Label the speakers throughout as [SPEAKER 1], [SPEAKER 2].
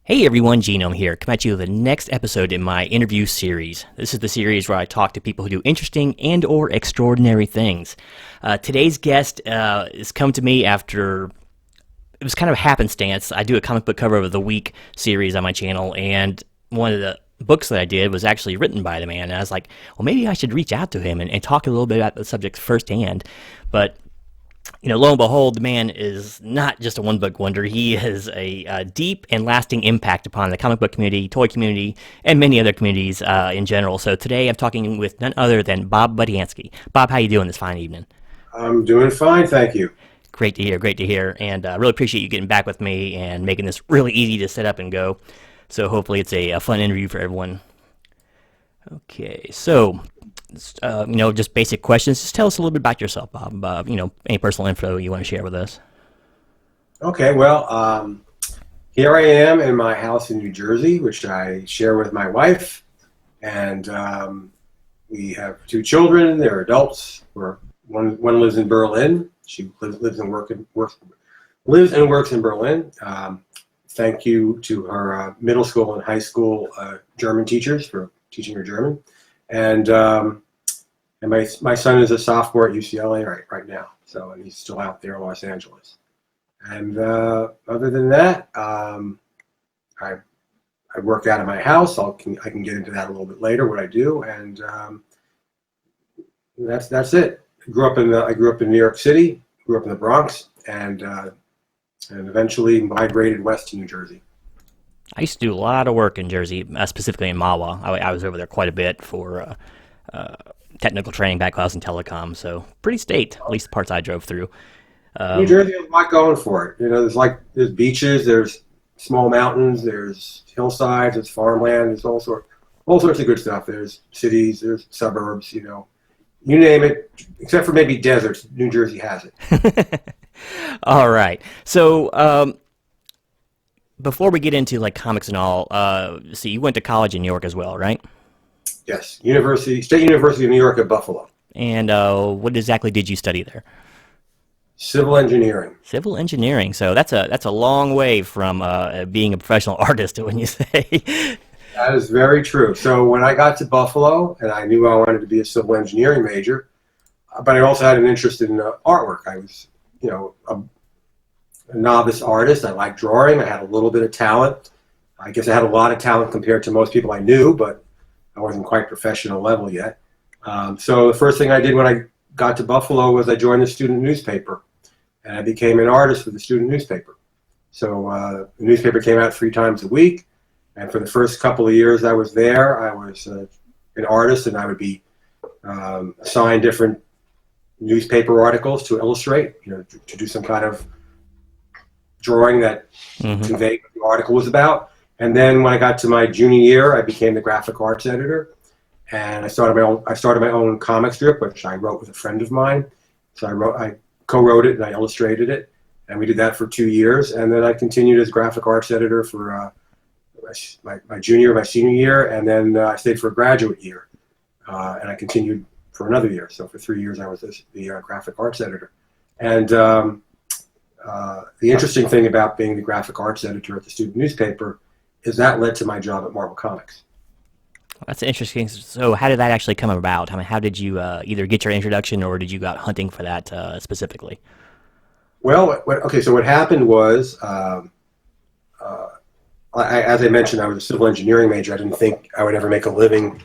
[SPEAKER 1] Hey everyone, Genome here, come at you with the next episode in my interview series. This is the series where I talk to people who do interesting and or extraordinary things. Today's guest has come to me after, it was kind of happenstance. I do a comic book cover of the week series on my channel, and one of the books that I did was actually written by the man, and I was like, well, maybe I should reach out to him and talk a little bit about the subject firsthand. But lo and behold, the man is not just a one-book wonder. He has a deep and lasting impact upon the comic book community, toy community, and many other communities in general. So today I'm talking with none other than Bob Budiansky. Bob, how you doing this fine evening?
[SPEAKER 2] I'm doing fine, thank you.
[SPEAKER 1] Great to hear, and really appreciate you getting back with me and making this really easy to set up and go. So hopefully it's a fun interview for everyone. Okay, so just basic questions. Just tell us a little bit about yourself, Bob. Any personal info you want to share with us.
[SPEAKER 2] Okay, well, here I am in my house in New Jersey, which I share with my wife, and we have two children. They're adults. One lives in Berlin. She lives and works in Berlin. Thank you to her middle school and high school German teachers for teaching her German, and my son is a sophomore at UCLA right now, and he's still out there in Los Angeles. And other than that, I work out of my house. I can get into that a little bit later, what I do, and that's it. I grew up in New York City, grew up in the Bronx, and eventually migrated west to New Jersey.
[SPEAKER 1] I used to do a lot of work in Jersey, specifically in Mahwah. I was over there quite a bit for technical training back when I was in telecom, so pretty state, at least the parts I drove through.
[SPEAKER 2] New Jersey has a lot going for it. There's beaches, there's small mountains, there's hillsides, there's farmland, there's all sorts of good stuff. There's cities, there's suburbs, you name it, except for maybe deserts. New Jersey has it.
[SPEAKER 1] All right, so before we get into like comics and all, see, you went to college in New York as well, right?
[SPEAKER 2] Yes, State University of New York at Buffalo.
[SPEAKER 1] And what exactly did you study there?
[SPEAKER 2] Civil engineering.
[SPEAKER 1] Civil engineering. So that's a long way from being a professional artist, wouldn't you say?
[SPEAKER 2] That is very true. So when I got to Buffalo, and I knew I wanted to be a civil engineering major, but I also had an interest in artwork. I was, a novice artist. I liked drawing. I had a little bit of talent. I guess I had a lot of talent compared to most people I knew, but I wasn't quite professional level yet. So the first thing I did when I got to Buffalo was I joined the student newspaper, and I became an artist for the student newspaper. So the newspaper came out 3 times a week, and for the first couple of years I was there, I was an artist, and I would be assigned different newspaper articles to illustrate, to do some kind of drawing that conveyed what the article was about. And then when I got to my junior year, I became the graphic arts editor, and I started my own comic strip, which I wrote with a friend of mine. So I co-wrote it and I illustrated it, and we did that for 2 years. And then I continued as graphic arts editor for my senior year, and then I stayed for a graduate year, and I continued for another year. So for 3 years, I was the graphic arts editor. And the interesting thing about being the graphic arts editor at the student newspaper is that led to my job at Marvel Comics.
[SPEAKER 1] That's interesting. So how did that actually come about? I mean, how did you either get your introduction or did you go out hunting for that specifically?
[SPEAKER 2] Well, so what happened was, as I mentioned, I was a civil engineering major. I didn't think I would ever make a living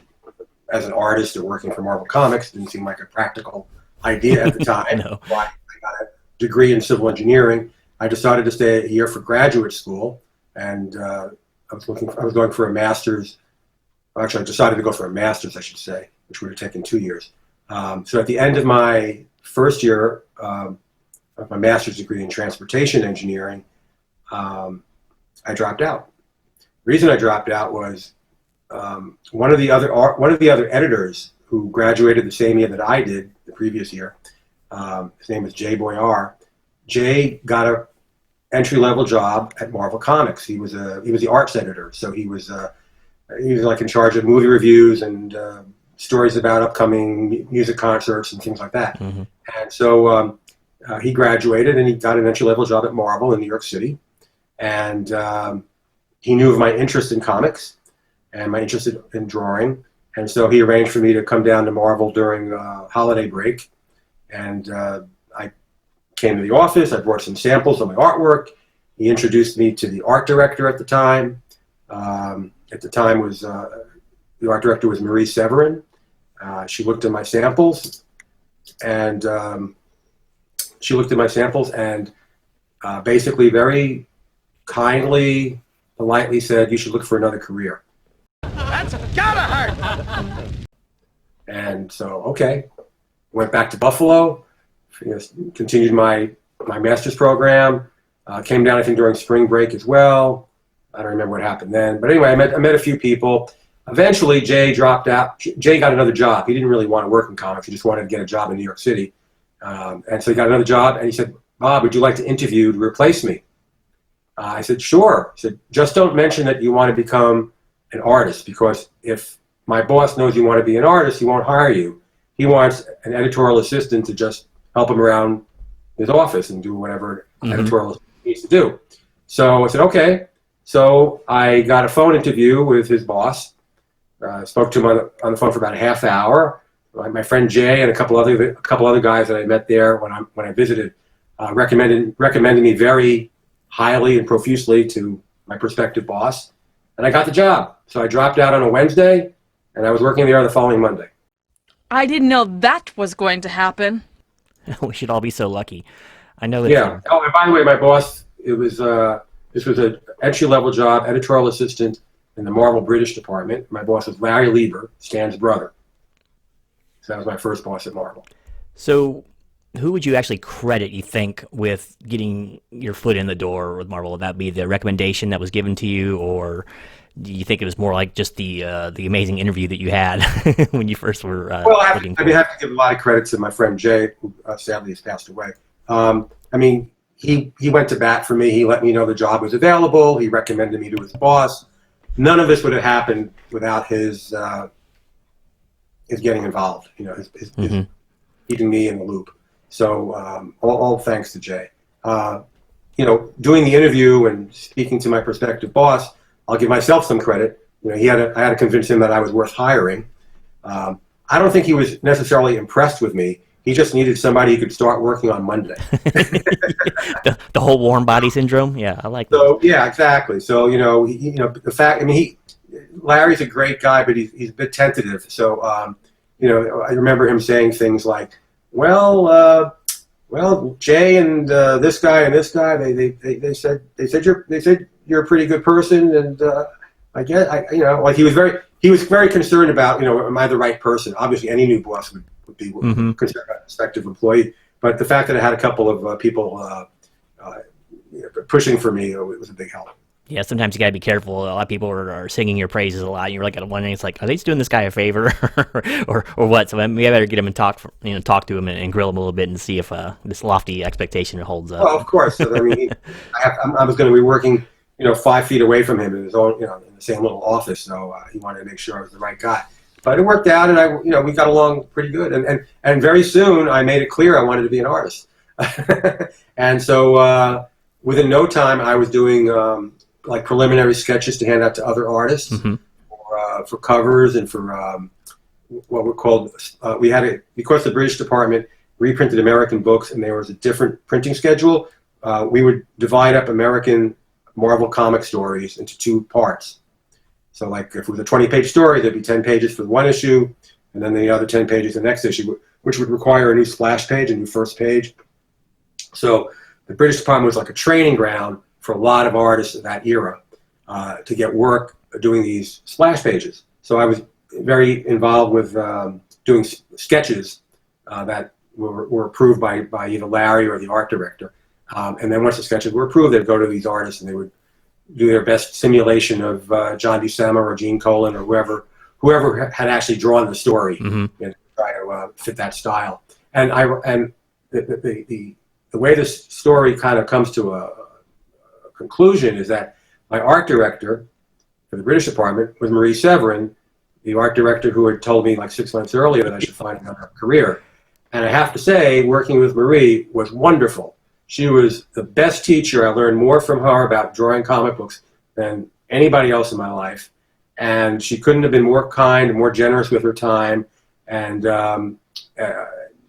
[SPEAKER 2] as an artist or working for Marvel Comics. It didn't seem like a practical idea at the time.
[SPEAKER 1] No.
[SPEAKER 2] So I got a degree in civil engineering. I decided to stay a year for graduate school, and I was going for a master's. Actually, I decided to go for a master's, I should say, which would have taken 2 years. So at the end of my first year of my master's degree in transportation engineering, I dropped out. The reason I dropped out was one of the other editors who graduated the same year that I did, the previous year. His name was Jay Boyar. Jay got a entry-level job at Marvel Comics. He was the arts editor, so he was like in charge of movie reviews and stories about upcoming music concerts and things like that.
[SPEAKER 1] Mm-hmm.
[SPEAKER 2] And so he graduated and he got an entry-level job at Marvel in New York City. And he knew of my interest in comics and my interest in drawing. And so he arranged for me to come down to Marvel during holiday break. And I came to the office. I brought some samples of my artwork. He introduced me to the art director at the time. At the time was the art director was Marie Severin. She looked at my samples, and basically very kindly, politely said, "You should look for another career."
[SPEAKER 3] That's gotta hurt.
[SPEAKER 2] And so, okay, went back to Buffalo, continued my master's program, came down, I think, during spring break as well. I don't remember what happened then. But anyway, I met a few people. Eventually, Jay dropped out. Jay got another job. He didn't really want to work in comics. He just wanted to get a job in New York City. And so he got another job, and he said, "Bob, would you like to interview to replace me?" I said, "Sure." He said, "Just don't mention that you want to become an artist, because if my boss knows you want to be an artist, he won't hire you. He wants an editorial assistant to just help him around his office and do whatever editorial he needs to do." So I said, okay. So I got a phone interview with his boss. Spoke to him on the phone for about a half hour. My friend Jay and a couple other guys that I met there when I visited recommended me very highly and profusely to my prospective boss, and I got the job. So I dropped out on a Wednesday, and I was working there the following Monday.
[SPEAKER 4] I didn't know that was going to happen.
[SPEAKER 1] We should all be so lucky. I know that.
[SPEAKER 2] Yeah. Oh, and by the way, my boss, this was an entry-level job, editorial assistant in the Marvel British department. My boss was Larry Lieber, Stan's brother. So that was my first boss at Marvel.
[SPEAKER 1] So who would you actually credit, you think, with getting your foot in the door with Marvel? Would that be the recommendation that was given to you, or do you think it was more like just the amazing interview that you had when you first were
[SPEAKER 2] well, I have to give a lot of credit to my friend Jay, who sadly has passed away. I mean, he went to bat for me. He let me know the job was available. He recommended me to his boss. None of this would have happened without his getting involved. You know, his keeping me in the loop. So all thanks to Jay. You know, doing the interview and speaking to my prospective boss, I'll give myself some credit. You know, I had to convince him that I was worth hiring. I don't think he was necessarily impressed with me. He just needed somebody who could start working on Monday.
[SPEAKER 1] the whole warm body syndrome. Yeah, I like that.
[SPEAKER 2] So yeah, exactly. So the fact. I mean, Larry's a great guy, but he's a bit tentative. So I remember him saying things like, "Well, Jay and this guy and this guy, they said you're a pretty good person, and I guess like he was very concerned about, am I the right person? Obviously, any new boss would be considered a prospective employee, but the fact that I had a couple of people pushing for me, it was a big help.
[SPEAKER 1] Yeah, sometimes you gotta be careful. A lot of people are singing your praises a lot, and you're like wondering, it's like, are they just doing this guy a favor, or what? So maybe I better get him and talk to him and grill him a little bit and see if this lofty expectation holds up.
[SPEAKER 2] Well, of course. So, I mean, I was going to be working, 5 feet away from him in his own, in the same little office. So he wanted to make sure I was the right guy. But it worked out, and we got along pretty good. And very soon, I made it clear I wanted to be an artist. And so within no time, I was doing like preliminary sketches to hand out to other artists for covers and for what were called. Because the British department reprinted American books, and there was a different printing schedule. We would divide up American Marvel comic stories into 2 parts. So like if it was a 20-page story, there'd be 10 pages for one issue, and then the other 10 pages the next issue, which would require a new splash page, a new first page. So the British department was like a training ground for a lot of artists of that era to get work doing these splash pages. So I was very involved with doing sketches that were approved by either Larry or the art director. And then once the sketches were approved, they'd go to these artists and they would do their best simulation of John Buscema or Gene Colan or whoever had actually drawn the story and try to fit that style. And the way this story kind of comes to a conclusion is that my art director for the British department was Marie Severin, the art director who had told me like 6 months earlier that I should find another career. And I have to say, working with Marie was wonderful. She was the best teacher. I learned more from her about drawing comic books than anybody else in my life. And she couldn't have been more kind and more generous with her time. And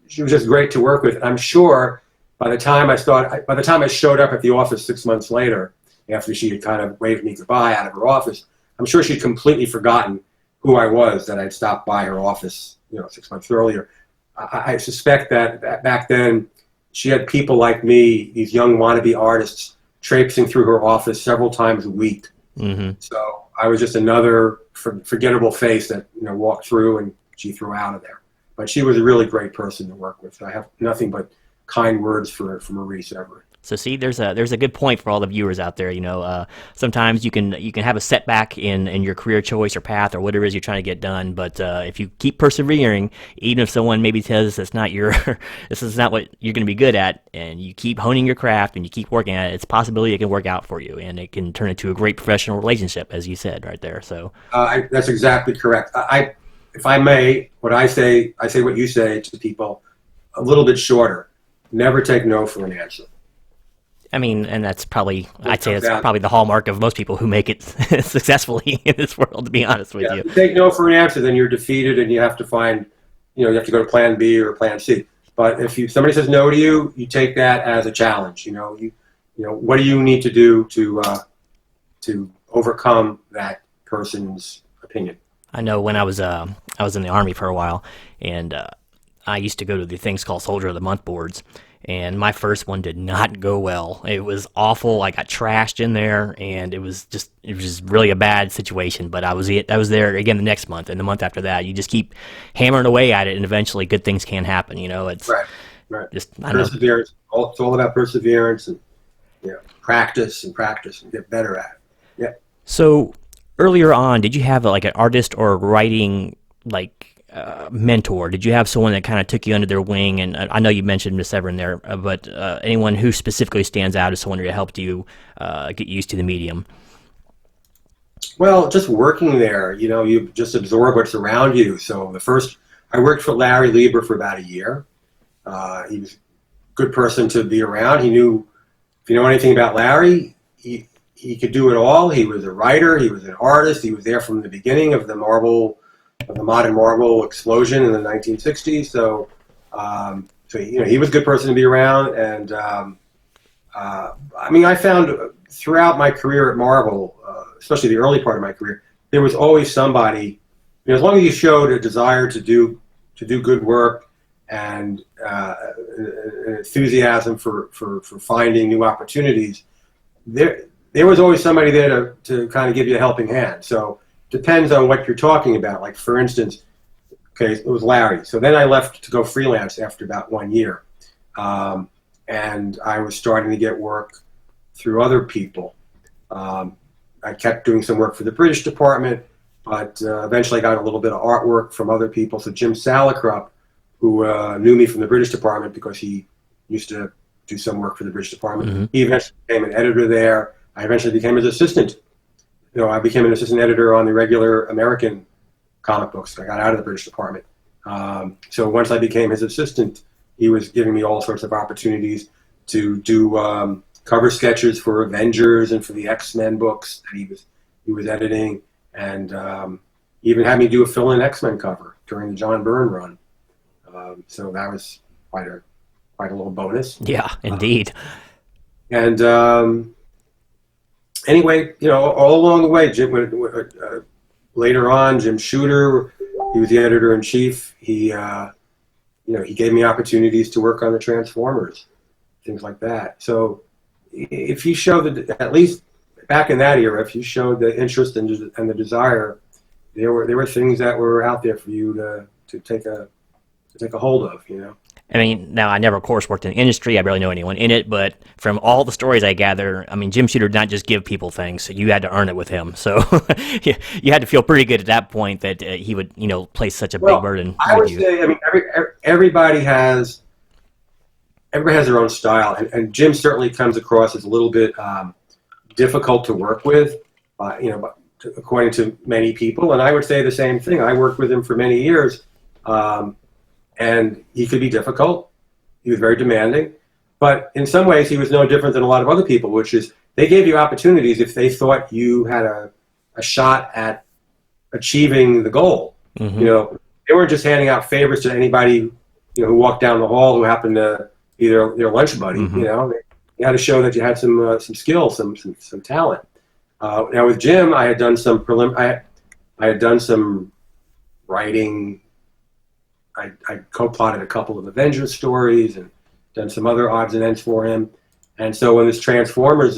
[SPEAKER 2] she was just great to work with. I'm sure by the time I showed up at the office 6 months later, after she had kind of waved me goodbye out of her office, I'm sure she'd completely forgotten who I was, that I'd stopped by her office, 6 months earlier. I suspect that back then she had people like me, these young wannabe artists, traipsing through her office several times a week. Mm-hmm. So I was just another forgettable face that walked through and she threw out of there. But she was a really great person to work with. I have nothing but kind words for Maurice Everett.
[SPEAKER 1] So see, there's a good point for all the viewers out there. Sometimes you can have a setback in your career choice or path or whatever it is you're trying to get done. But if you keep persevering, even if someone maybe tells this is not what you're going to be good at, and you keep honing your craft and you keep working at it, it's a possibility it can work out for you, and it can turn into a great professional relationship, as you said right there. So
[SPEAKER 2] that's exactly correct. If I may, I say what you say to people, a little bit shorter. Never take no for an answer.
[SPEAKER 1] I mean, and I'd say that's probably the hallmark of most people who make it successfully in this world, to be honest with you.
[SPEAKER 2] If you take no for an answer, then you're defeated and you have to find, you have to go to plan B or plan C. But if somebody says no to you, you take that as a challenge. What do you need to do to overcome that person's opinion?
[SPEAKER 1] I know when I was in the Army for a while, and I used to go to the things called Soldier of the Month boards. And my first one did not go well. It was awful. I got trashed in there, and it was just really a bad situation. But I was there again the next month, and the month after that. You just keep hammering away at it, and eventually good things can happen. It's
[SPEAKER 2] right.
[SPEAKER 1] Just
[SPEAKER 2] perseverance. It's all about perseverance and practice and get better at it. Yeah.
[SPEAKER 1] So earlier on, did you have an artist or writing mentor? Did you have someone that kind of took you under their wing? And I know you mentioned Miss Everett there, but anyone who specifically stands out as someone who helped you get used to the medium?
[SPEAKER 2] Well, just working there, you just absorb what's around you. So I worked for Larry Lieber for about a year. He was a good person to be around. He knew, if you know anything about Larry, he could do it all. He was a writer. He was an artist. He was there from the beginning of the modern marble explosion in the 1960s. So he was a good person to be around. And I found throughout my career at Marvel, especially the early part of my career, there was always somebody. As long as you showed a desire to do good work and an enthusiasm for finding new opportunities, there was always somebody there to kind of give you a helping hand. So. Depends on what you're talking about. Like, for instance, it was Larry. So then I left to go freelance after about 1 year. And I was starting to get work through other people. I kept doing some work for the British department, but eventually I got a little bit of artwork from other people. So Jim Salicrup, who knew me from the British department because he used to do some work for the British department, mm-hmm. He eventually became an editor there. I eventually became his assistant. I became an assistant editor on the regular American comic books. I got out of the British department. So once I became his assistant, he was giving me all sorts of opportunities to do cover sketches for Avengers and for the X-Men books that he was editing, and even had me do a fill-in X-Men cover during the John Byrne run. So that was quite a little bonus.
[SPEAKER 1] Yeah, indeed.
[SPEAKER 2] Anyway, all along the way, Jim. Later on, Jim Shooter, he was the editor-in-chief. He gave me opportunities to work on the Transformers, things like that. So, if you show at least back in that era, if you showed the interest and the desire, there were things that were out there for you to take a hold of.
[SPEAKER 1] I mean, now I never, of course, worked in the industry. I barely know anyone in it, but from all the stories I gather, I mean, Jim Shooter did not just give people things. You had to earn it with him. So you had to feel pretty good at that point that he would, place such a big burden
[SPEAKER 2] I
[SPEAKER 1] with
[SPEAKER 2] would
[SPEAKER 1] you.
[SPEAKER 2] say, I mean, everybody has their own style, and Jim certainly comes across as a little bit difficult to work with, according to many people. And I would say the same thing. I worked with him for many years. And he could be difficult. He was very demanding. But in some ways, he was no different than a lot of other people, which is they gave you opportunities if they thought you had a shot at achieving the goal.
[SPEAKER 1] Mm-hmm.
[SPEAKER 2] You know, they weren't just handing out favors to anybody, you know, who walked down the hall who happened to be their lunch buddy.
[SPEAKER 1] Mm-hmm.
[SPEAKER 2] You know, you had to show that you had some skill, some talent. Now with Jim, I had done some I had done some writing. I co-plotted a couple of Avengers stories and done some other odds and ends for him. And so when this Transformers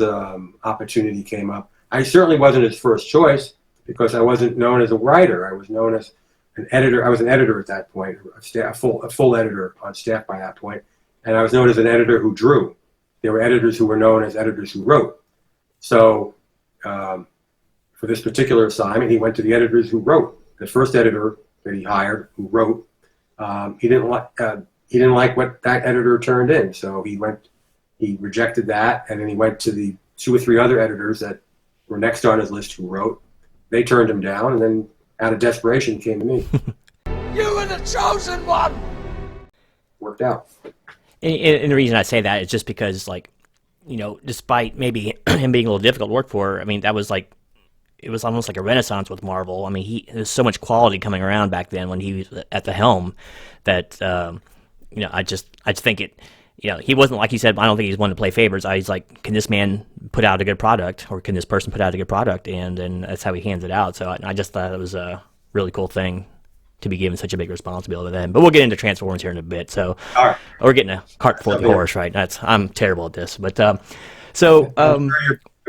[SPEAKER 2] opportunity came up, I certainly wasn't his first choice because I wasn't known as a writer. I was known as an editor. I was an editor at that point, a full editor on staff by that point. And I was known as an editor who drew. There were editors who were known as editors who wrote. So for this particular assignment, he went to the editors who wrote. The first editor that he hired who wrote, he didn't like what that editor turned in. So he rejected that, and then he went to the 2 or 3 other editors that were next on his list who wrote. They turned him down, and then out of desperation came to me.
[SPEAKER 3] You were the chosen one!
[SPEAKER 2] Worked out.
[SPEAKER 1] And the reason I say that is just because, like, you know, despite maybe him being a little difficult to work for, I mean, that was like, it was almost like a renaissance with Marvel. I mean, there's so much quality coming around back then when he was at the helm that, you know, I just think it, you know, he wasn't, like you said, I don't think he's one to play favors. He's like, can this man put out a good product, or can this person put out a good product? And that's how he hands it out. So I just thought it was a really cool thing to be given such a big responsibility then. But we'll get into Transformers here in a bit. So
[SPEAKER 2] All right.
[SPEAKER 1] we're getting a cart before the horse, right? I'm terrible at this. But so
[SPEAKER 2] I'm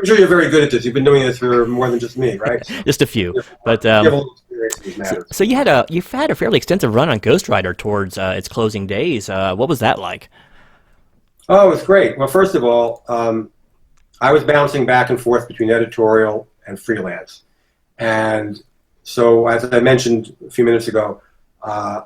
[SPEAKER 2] sure you're very good at this. You've been doing this for more than just me, right?
[SPEAKER 1] just a few. But
[SPEAKER 2] you have a little experience in these matters.
[SPEAKER 1] so you've had a fairly extensive run on Ghost Rider towards its closing days. What was that like?
[SPEAKER 2] Oh, it was great. Well, first of all, I was bouncing back and forth between editorial and freelance. And so, as I mentioned a few minutes ago, I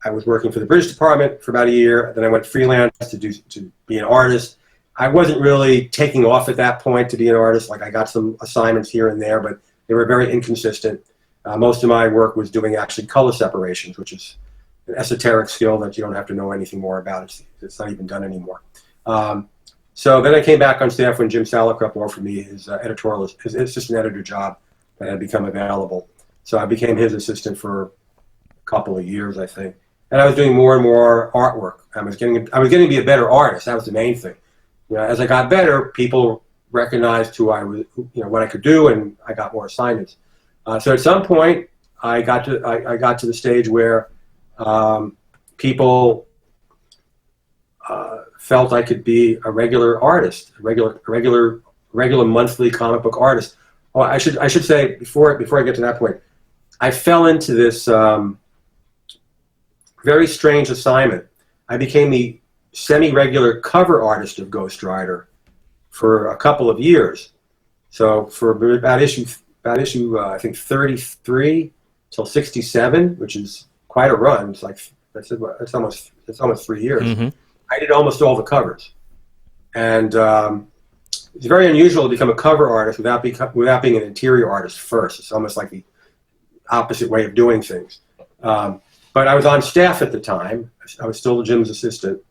[SPEAKER 2] was working for the British Department for about a year. Then I went freelance to be an artist. I wasn't really taking off at that point to be an artist. Like, I got some assignments here and there, but they were very inconsistent. Most of my work was doing actually color separations, which is an esoteric skill that you don't have to know anything more about. It's not even done anymore. So then I came back on staff when Jim Salicrup offered me his assistant editor job that had become available. So I became his assistant for a couple of years, I think. And I was doing more and more artwork. I was getting to be a better artist. That was the main thing. You know, as I got better, people recognized who I was, you know, what I could do, and I got more assignments. So at some point, I got to the stage where people felt I could be a regular artist, a regular monthly comic book artist. Oh, I should say before I get to that point, I fell into this very strange assignment. I became the semi-regular cover artist of Ghost Rider for a couple of years. So for about issue I think 33 till 67, which is quite a run. It's like it's almost 3 years.
[SPEAKER 1] Mm-hmm.
[SPEAKER 2] I did almost all the covers, and it's very unusual to become a cover artist without being an interior artist first. It's almost like the opposite way of doing things. But I was on staff at the time. I was still Jim's assistant,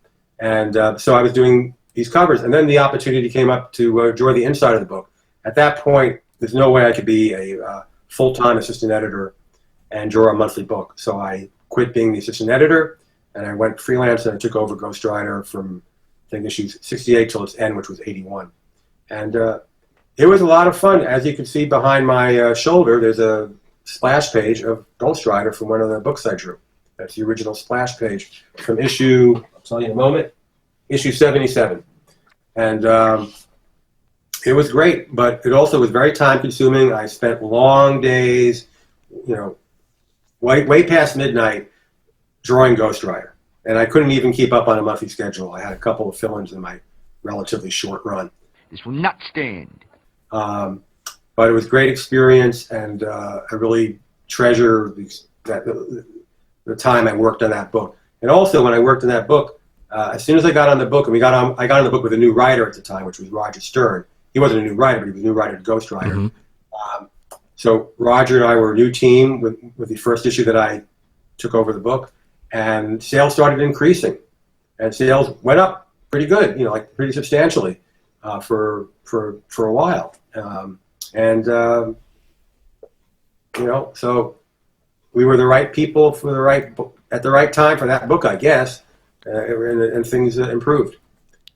[SPEAKER 2] and so I was doing these covers. And then the opportunity came up to draw the inside of the book. At that point, there's no way I could be a full-time assistant editor and draw a monthly book. So I quit being the assistant editor, and I went freelance, and I took over Ghost Rider from, I think, issue 68 till its end, which was 81. And it was a lot of fun. As you can see behind my shoulder, there's a splash page of Ghost Rider from one of the books I drew. That's the original splash page from issue, I'll tell you in a moment, issue 77. And it was great, but it also was very time-consuming. I spent long days, you know, way past midnight drawing Ghost Rider. And I couldn't even keep up on a monthly schedule. I had a couple of fill-ins in my relatively short run.
[SPEAKER 3] This will not stand.
[SPEAKER 2] But it was a great experience, and I really treasure the time I worked on that book. And also, when I worked on that book, as soon as I got on the book, and I got on the book with a new writer at the time, which was Roger Stern. He wasn't a new writer, but he was a new writer to Ghost Rider. Mm-hmm. So Roger and I were a new team with the first issue that I took over the book, and sales started increasing, and sales went up pretty good, you know, like pretty substantially. for a while, and so we were the right people for the right at the right time for that book, I guess, and things improved.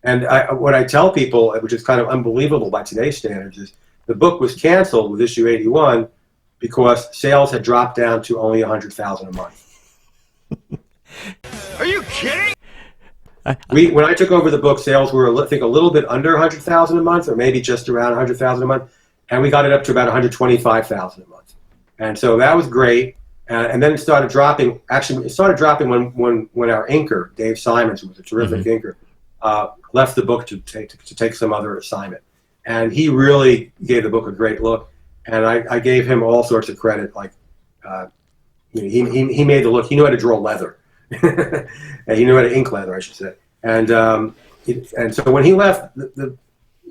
[SPEAKER 2] And what I tell people, which is kind of unbelievable by today's standards, is the book was canceled with issue 81 because sales had dropped down to only 100,000 a month.
[SPEAKER 3] Are you kidding?
[SPEAKER 2] When I took over the book, sales were, I think, a little bit under 100,000 a month, or maybe just around 100,000 a month, and we got it up to about 125,000 a month. And so that was great. And then it started dropping. Actually, it started dropping when our inker, Dave Simons, who was a terrific inker, left the book to take some other assignment. And he really gave the book a great look. And I gave him all sorts of credit. Like, he made the look. He knew how to draw leather. And he knew how to ink leather, I should say. And so when he left, the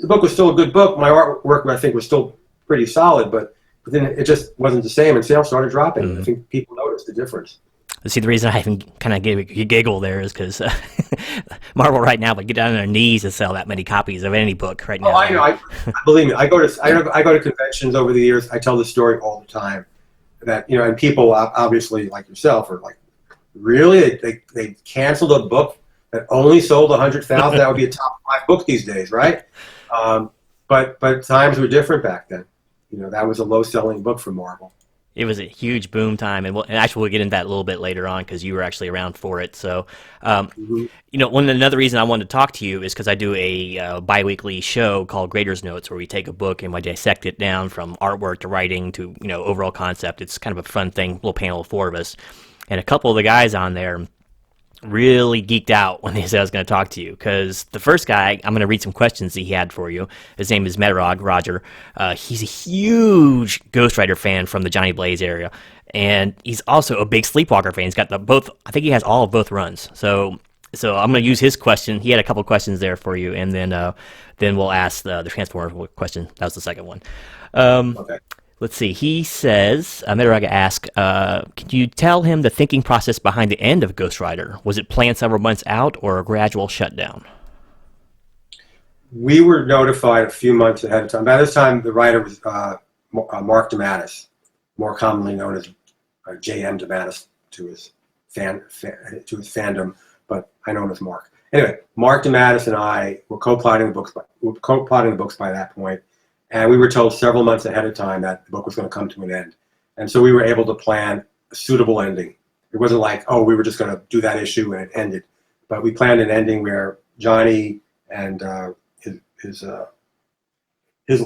[SPEAKER 2] book was still a good book. My artwork, I think, was still pretty solid, but then it just wasn't the same, and sales started dropping. I think people noticed the difference.
[SPEAKER 1] See, the reason I even kind of gave a giggle there is because Marvel right now would get down on their knees to sell that many copies of any book right now.
[SPEAKER 2] Oh, I know. Believe me, I go to conventions over the years. I tell the story all the time that, and people obviously like yourself are like, really? They canceled a book that only sold 100,000? That would be a top 5 book these days, right? But times were different back then. That was a low-selling book for Marvel.
[SPEAKER 1] It was a huge boom time, and actually we'll get into that a little bit later on because you were actually around for it. So, another reason I wanted to talk to you is because I do a bi-weekly show called Grader's Notes, where we take a book and we dissect it down from artwork to writing to overall concept. It's kind of a fun thing, little panel of 4 of us, and a couple of the guys on there really geeked out when they said I was going to talk to you, because the first guy, I'm going to read some questions that he had for you. His name is Metarog, Roger. He's a huge Ghost Rider fan from the Johnny Blaze area, and he's also a big Sleepwalker fan. He's got both. I think he has all of both runs. So I'm going to use his question. He had a couple questions there for you, and then we'll ask the Transformer question. That was the second one.
[SPEAKER 2] Okay.
[SPEAKER 1] Let's see. He says, Metarog asked, could you tell him the thinking process behind the end of Ghost Rider? Was it planned several months out or a gradual shutdown?
[SPEAKER 2] We were notified a few months ahead of time. By this time, the writer was Mark DeMatteis, more commonly known as J.M. DeMatteis to his fandom, but I know him as Mark. Anyway, Mark DeMatteis and I were co-plotting the books by that point. And we were told several months ahead of time that the book was going to come to an end. And so we were able to plan a suitable ending. It wasn't like, we were just going to do that issue and it ended. But we planned an ending where Johnny and the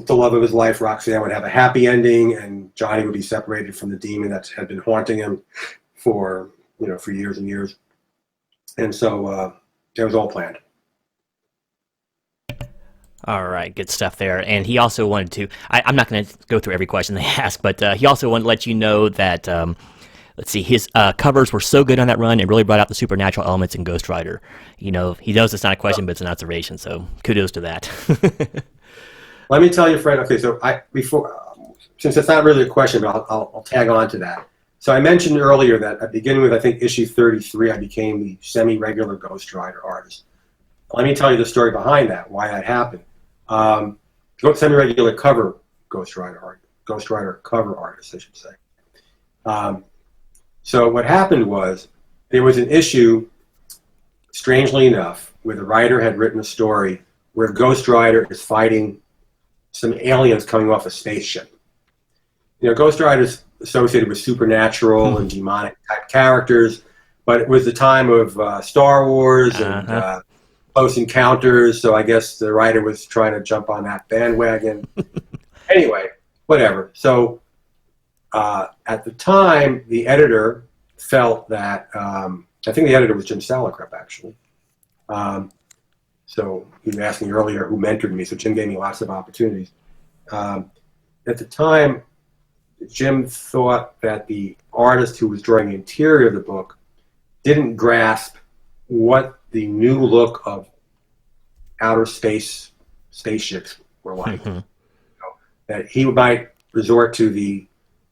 [SPEAKER 2] love of his life, Roxanne, would have a happy ending, and Johnny would be separated from the demon that had been haunting him for years and years. And so it was all planned.
[SPEAKER 1] All right, good stuff there. And he also wanted to, I'm not going to go through every question they ask, but he also wanted to let you know that, let's see, his covers were so good on that run, it really brought out the supernatural elements in Ghost Rider. He knows it's not a question, but it's an observation, so kudos to that.
[SPEAKER 2] Let me tell you, Fred, okay, so since it's not really a question, but I'll tag on to that. So I mentioned earlier that beginning with, I think, issue 33, I became the semi-regular Ghost Rider artist. Let me tell you the story behind that, why that happened. Semi-regular cover Ghost Rider cover artist, I should say. So what happened was there was an issue, strangely enough, where the writer had written a story where Ghost Rider is fighting some aliens coming off a spaceship. Ghost Rider is associated with supernatural and demonic type characters, but it was the time of Star Wars and Close Encounters, so I guess the writer was trying to jump on that bandwagon. Anyway, whatever. So at the time, the editor felt that, I think the editor was Jim Salicrup, actually. So you were asking earlier who mentored me, so Jim gave me lots of opportunities. At the time, Jim thought that the artist who was drawing the interior of the book didn't grasp what the new look of outer space spaceships were like. That he might resort to the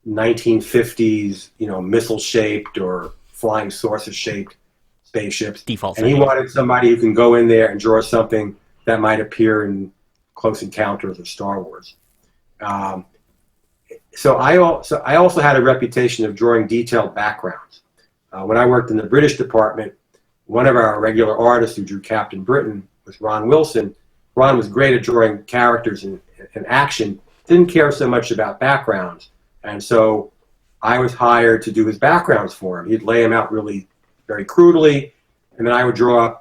[SPEAKER 2] 1950s, missile-shaped or flying saucer-shaped spaceships.
[SPEAKER 1] Default
[SPEAKER 2] and he wanted somebody who can go in there and draw something that might appear in Close Encounters or Star Wars. So I also had a reputation of drawing detailed backgrounds. When I worked in the British department, one of our regular artists who drew Captain Britain was Ron Wilson. Ron was great at drawing characters and action, didn't care so much about backgrounds. And so I was hired to do his backgrounds for him. He'd lay them out really very crudely, and then I would draw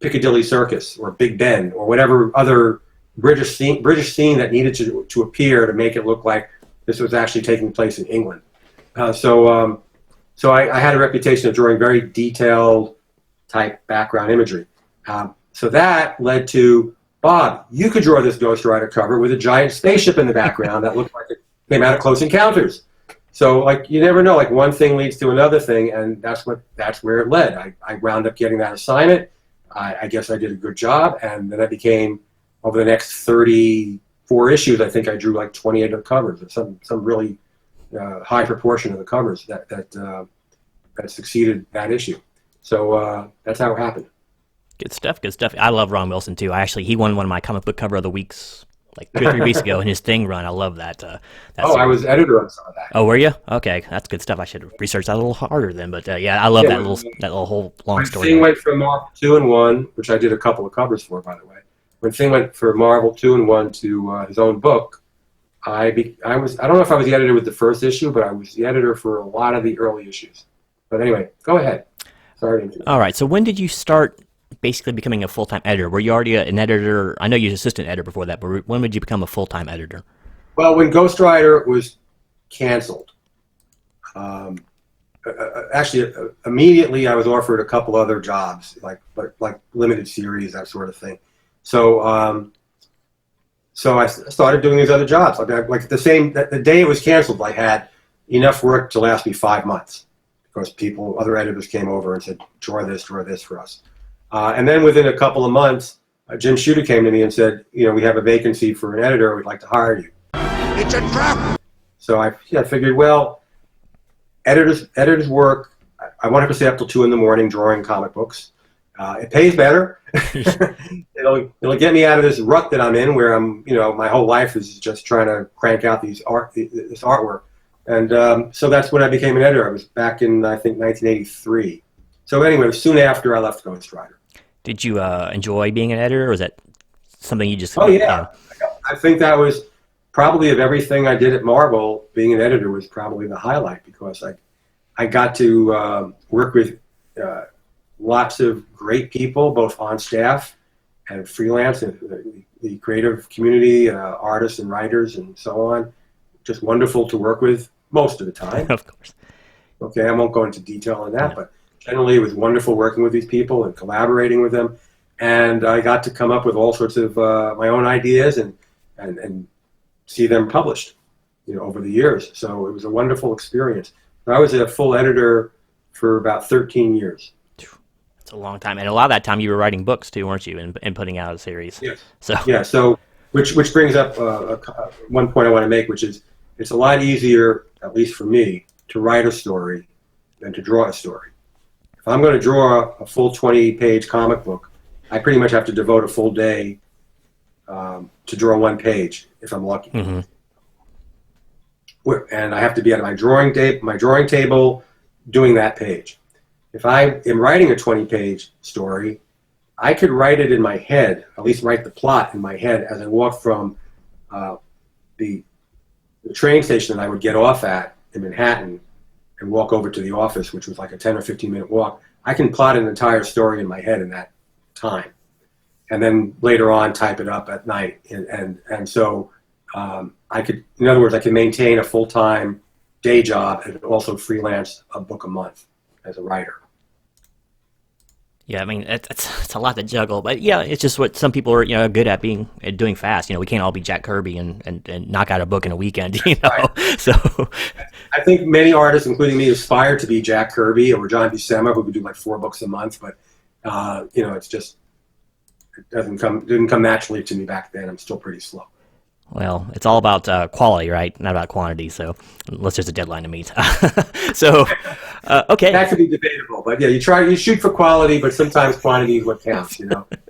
[SPEAKER 2] Piccadilly Circus or Big Ben or whatever other British scene that needed to appear to make it look like this was actually taking place in England. So I had a reputation of drawing very detailed type background imagery. So that led to, Bob, you could draw this Ghost Rider cover with a giant spaceship in the background that looked like it came out of Close Encounters. So like you never know, like one thing leads to another thing, and that's where it led. I wound up getting that assignment. I guess I did a good job, and then I became, over the next 34 issues, I think I drew like 28 of the covers, or some really high proportion of the covers that succeeded that issue. So that's how it happened.
[SPEAKER 1] Good stuff, good stuff. I love Ron Wilson too. He won one of my comic book cover of the weeks like 2 or 3 weeks ago in his Thing run. I love that.
[SPEAKER 2] I was editor on some of that.
[SPEAKER 1] Oh, were you? Okay, that's good stuff. I should research that a little harder then. But yeah, I love that little whole long story.
[SPEAKER 2] Thing went from Marvel 2 and 1, which I did a couple of covers for, by the way. When Thing went from Marvel 2 and 1 to his own book, I don't know if I was the editor with the first issue, but I was the editor for a lot of the early issues. But anyway, go ahead. Sorry.
[SPEAKER 1] All right. So when did you start basically becoming a full-time editor? Were you already an editor? I know you were assistant editor before that, but when would you become a full-time editor?
[SPEAKER 2] Well, when Ghost Rider was canceled, actually immediately I was offered a couple other jobs, like limited series, that sort of thing. So I started doing these other jobs. Like the day it was canceled, I had enough work to last me 5 months because other editors came over and said, draw this for us. And then within a couple of months, Jim Shooter came to me and said, we have a vacancy for an editor. We'd like to hire you.
[SPEAKER 3] It's a trap!
[SPEAKER 2] So I figured, well, editors work, I won't have to stay up till 2 a.m. drawing comic books. It pays better. It'll get me out of this rut that I'm in, where I'm, my whole life is just trying to crank out this artwork. And so that's when I became an editor. I was back in, I think, 1983. So anyway, soon after I left Ghost Rider.
[SPEAKER 1] Did you enjoy being an editor, or was that something you just...
[SPEAKER 2] Oh, yeah. I think that was probably, of everything I did at Marvel, being an editor was probably the highlight, because I got to work with lots of great people, both on staff and freelance, and the creative community, artists and writers and so on. Just wonderful to work with most of the time.
[SPEAKER 1] Of course.
[SPEAKER 2] Okay, I won't go into detail on that, but generally it was wonderful working with these people and collaborating with them. And I got to come up with all sorts of my own ideas and see them published, over the years. So it was a wonderful experience. I was a full editor for about 13 years.
[SPEAKER 1] It's a long time, and a lot of that time you were writing books too, weren't you, and putting out a series?
[SPEAKER 2] Yes.
[SPEAKER 1] So
[SPEAKER 2] which brings up one point I want to make, which is it's a lot easier, at least for me, to write a story than to draw a story. If I'm going to draw a full 20-page comic book, I pretty much have to devote a full day to draw one page, if I'm lucky.
[SPEAKER 1] Mm-hmm.
[SPEAKER 2] And I have to be at my drawing table doing that page. If I am writing a 20-page story, I could write it in my head, at least write the plot in my head as I walk from the train station that I would get off at in Manhattan and walk over to the office, which was like a 10 or 15-minute walk. I can plot an entire story in my head in that time, and then later on type it up at night. And so I could, in other words, I could maintain a full-time day job and also freelance a book a month as a writer.
[SPEAKER 1] Yeah, I mean, it's a lot to juggle, but yeah, it's just what some people are good at doing fast. We can't all be Jack Kirby and knock out a book in a weekend,
[SPEAKER 2] Right.
[SPEAKER 1] So
[SPEAKER 2] I think many artists, including me, aspire to be Jack Kirby or John Buscema, who could do like 4 books a month, but it's just didn't come naturally to me back then. I'm still pretty slow.
[SPEAKER 1] Well, it's all about quality, right? Not about quantity. So unless there's a deadline to meet. So, okay.
[SPEAKER 2] That could be debatable, but yeah, you shoot for quality, but sometimes quantity is what counts.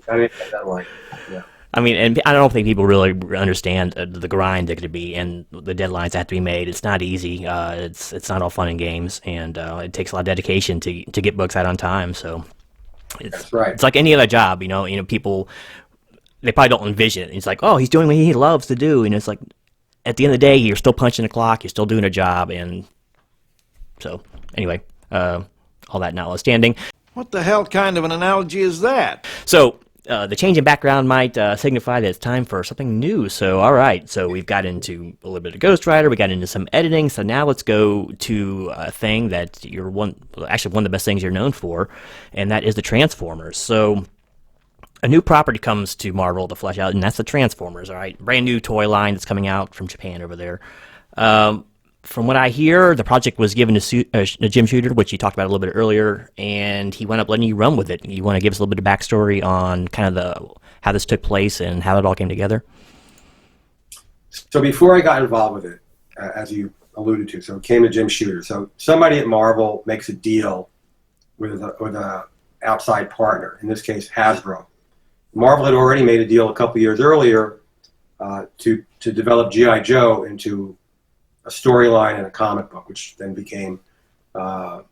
[SPEAKER 2] I mean, that line. Yeah.
[SPEAKER 1] I mean, and I don't think people really understand the grind that could be and the deadlines that have to be made. It's not easy. It's not all fun and games, and it takes a lot of dedication to get books out on time. So
[SPEAKER 2] That's right.
[SPEAKER 1] it's like any other job, people they probably don't envision it. It's like, oh, he's doing what he loves to do, and it's like at the end of the day, you're still punching the clock, you're still doing a job, and so anyway, all that notwithstanding.
[SPEAKER 3] What the hell kind of an analogy is that?
[SPEAKER 1] So the change in background might signify that it's time for something new. So, all right. So we've got into a little bit of Ghostwriter. We got into some editing. So now let's go to a thing that one of the best things you're known for, and that is the Transformers. So a new property comes to Marvel to flesh out, and that's the Transformers. All right, brand new toy line that's coming out from Japan over there. From what I hear, the project was given to Jim Shooter, which you talked about a little bit earlier, and he wound up letting you run with it. You want to give us a little bit of backstory on kind of how this took place and how it all came together?
[SPEAKER 2] So before I got involved with it, as you alluded to, so it came to Jim Shooter. So somebody at Marvel makes a deal with a outside partner, in this case Hasbro. Marvel had already made a deal a couple years earlier to develop G.I. Joe into a storyline and a comic book, which then became an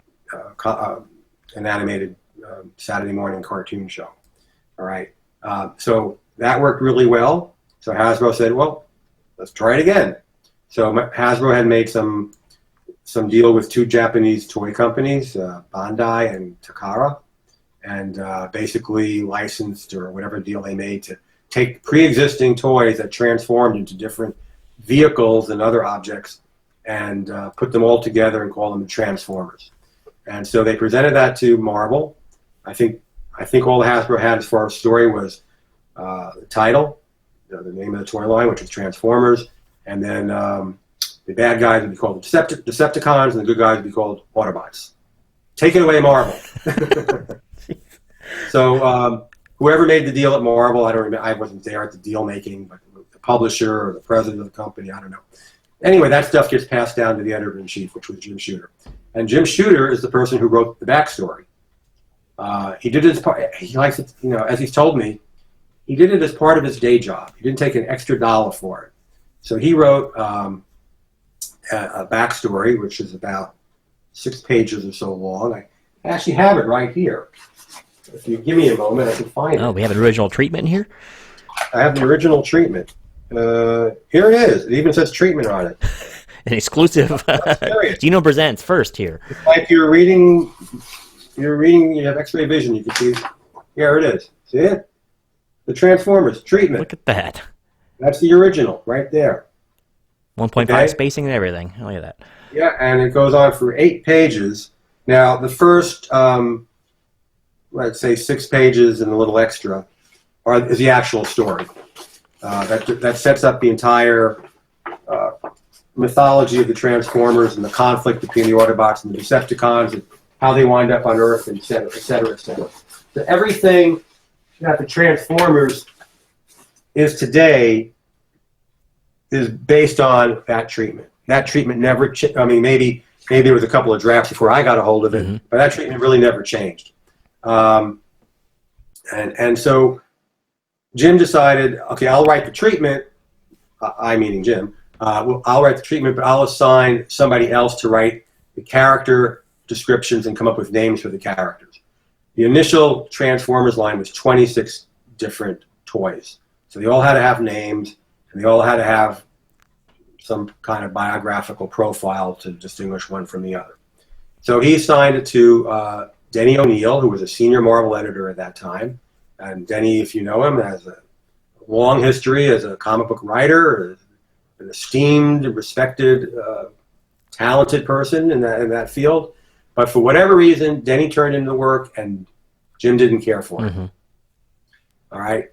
[SPEAKER 2] animated Saturday morning cartoon show. All right, so that worked really well. So Hasbro said, "Well, let's try it again." So Hasbro had made some deal with two Japanese toy companies, Bandai and Takara, and basically licensed or whatever deal they made to take pre-existing toys that transformed into different vehicles and other objects and put them all together and call them the Transformers. And so they presented that to Marvel. I think all Hasbro had as far as story was the title, the name of the toy line, which was Transformers, and then the bad guys would be called Decepticons, and the good guys would be called Autobots. Take it away, Marvel. So whoever made the deal at Marvel, I wasn't there at the deal making, but the publisher or the president of the company, I don't know. Anyway, that stuff gets passed down to the editor-in-chief, which was Jim Shooter. And Jim Shooter is the person who wrote the backstory. He did it as part, he likes it, as he's told me, he did it as part of his day job. He didn't take an extra dollar for it. So he wrote a backstory, which is about 6 pages or so long. I actually have it right here. If you give me a moment, I can find it.
[SPEAKER 1] Oh, we have an original treatment here?
[SPEAKER 2] I have the original treatment. Here it is. It even says treatment on it.
[SPEAKER 1] An exclusive Gino Presents first here.
[SPEAKER 2] It's like you're reading, you have x-ray vision, you can see, here it is. See it? The Transformers, treatment.
[SPEAKER 1] Look at that.
[SPEAKER 2] That's the original, right there.
[SPEAKER 1] 1.5 spacing and everything. Look at that.
[SPEAKER 2] Yeah, and it goes on for 8 pages. Now, the first, let's say 6 pages and a little extra is the actual story. That sets up the entire mythology of the Transformers and the conflict between the Autobots and the Decepticons and how they wind up on Earth, et cetera, et cetera, et cetera. So everything that the Transformers is today is based on that treatment. That treatment never maybe there was a couple of drafts before I got a hold of it, but that treatment really never changed. And so Jim decided, okay, I'll write the treatment, I meaning Jim, I'll write the treatment, but I'll assign somebody else to write the character descriptions and come up with names for the characters. The initial Transformers line was 26 different toys. So they all had to have names, and they all had to have some kind of biographical profile to distinguish one from the other. So he assigned it to Denny O'Neil, who was a senior Marvel editor at that time. And Denny, if you know him, has a long history as a comic book writer, an esteemed, respected, talented person in that field. But for whatever reason, Denny turned in the work, and Jim didn't care for it. All right.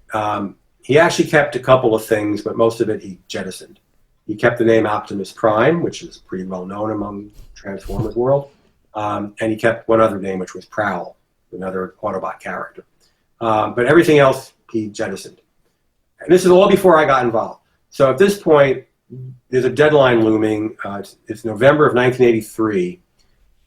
[SPEAKER 2] He actually kept a couple of things, but most of it he jettisoned. He kept the name Optimus Prime, which is pretty well known among Transformers world. And he kept one other name, which was Prowl, another Autobot character. But everything else he jettisoned. And this is all before I got involved. So at this point, there's a deadline looming. It's November of 1983.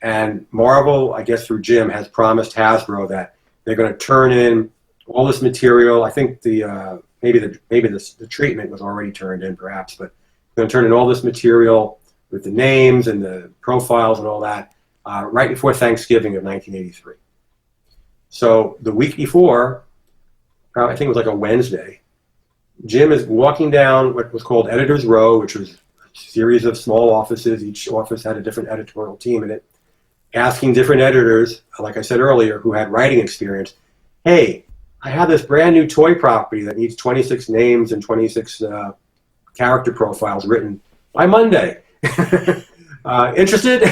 [SPEAKER 2] And Marvel, I guess through Jim, has promised Hasbro that they're going to turn in all this material. I think the the treatment was already turned in, perhaps, but I'm going to turn in all this material with the names and the profiles and all that right before Thanksgiving of 1983. So the week before, I think it was like a Wednesday, Jim is walking down what was called Editor's Row, which was a series of small offices. Each office had a different editorial team in it, asking different editors, like I said earlier, who had writing experience, hey, I have this brand new toy property that needs 26 names and 26 character profiles written by Monday. Interested?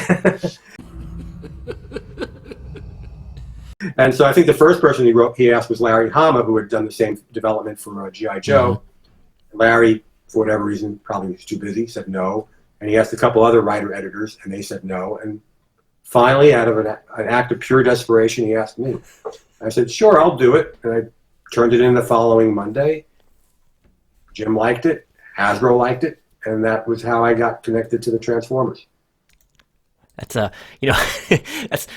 [SPEAKER 2] And so I think the first person he asked was Larry Hama, who had done the same development for G.I. Joe. Mm-hmm. Larry, for whatever reason, probably was too busy, said no. And he asked a couple other writer-editors, and they said no. And finally, out of an act of pure desperation, he asked me. I said, sure, I'll do it. And I turned it in the following Monday. Jim liked it. Hasbro liked it. And that was how I got connected to the Transformers.
[SPEAKER 1] That's